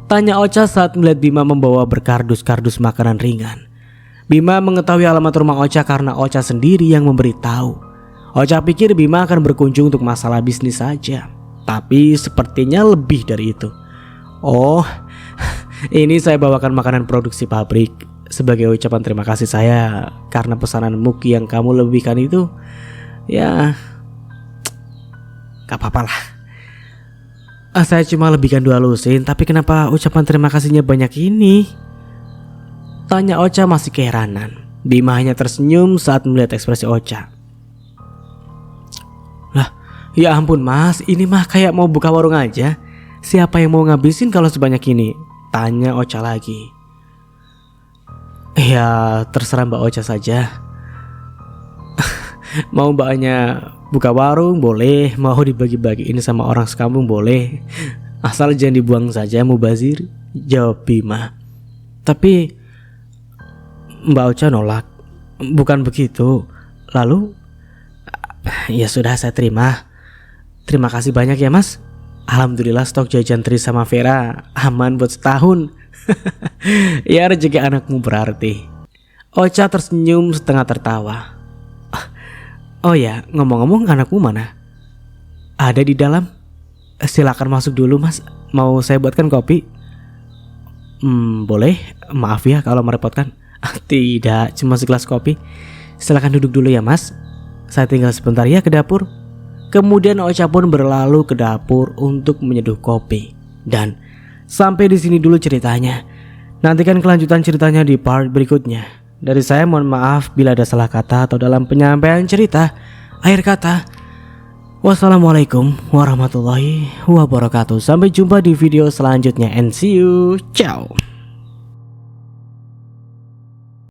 Tanya Ocha saat melihat Bima membawa berkardus-kardus makanan ringan. Bima mengetahui alamat rumah Ocha karena Ocha sendiri yang memberitahu. Ocha pikir Bima akan berkunjung untuk masalah bisnis saja, tapi sepertinya lebih dari itu. Oh, ini saya bawakan makanan produksi pabrik sebagai ucapan terima kasih saya karena pesanan Muki yang kamu lebihkan itu. Ya, gak apa-apa lah. Saya cuma lebihkan 2 lusin, tapi kenapa ucapan terima kasihnya banyak ini? Tanya Ocha masih keheranan. Bima hanya tersenyum saat melihat ekspresi Ocha. Lah, ya ampun mas, ini mah kayak mau buka warung aja. Siapa yang mau ngabisin kalau sebanyak ini? Tanya Ocha lagi. Ya terserah Mbak Ocha saja. Mau mbaknya buka warung boleh, mau dibagi-bagiin sama orang sekampung boleh, asal jangan dibuang saja mubazir, jawab Bima. Tapi Mbak Ocha nolak. Bukan begitu. Lalu ya sudah saya terima. Terima kasih banyak ya mas. Alhamdulillah stok jajan Tri sama Vera aman buat setahun. Ya rezeki anakmu berarti. Ocha tersenyum setengah tertawa. Oh ya, ngomong-ngomong anakmu mana? Ada di dalam. Silakan masuk dulu mas. mau saya buatkan kopi? Boleh. Maaf ya kalau merepotkan. Tidak, cuma segelas kopi. Silakan duduk dulu ya mas. Saya tinggal sebentar ya ke dapur. Kemudian Ocha pun berlalu ke dapur untuk menyeduh kopi. Dan sampai di sini dulu ceritanya. Nantikan kelanjutan ceritanya di part berikutnya. Dari saya mohon maaf bila ada salah kata atau dalam penyampaian cerita. Akhir kata, wassalamualaikum warahmatullahi wabarakatuh. Sampai jumpa di video selanjutnya and see you. Ciao.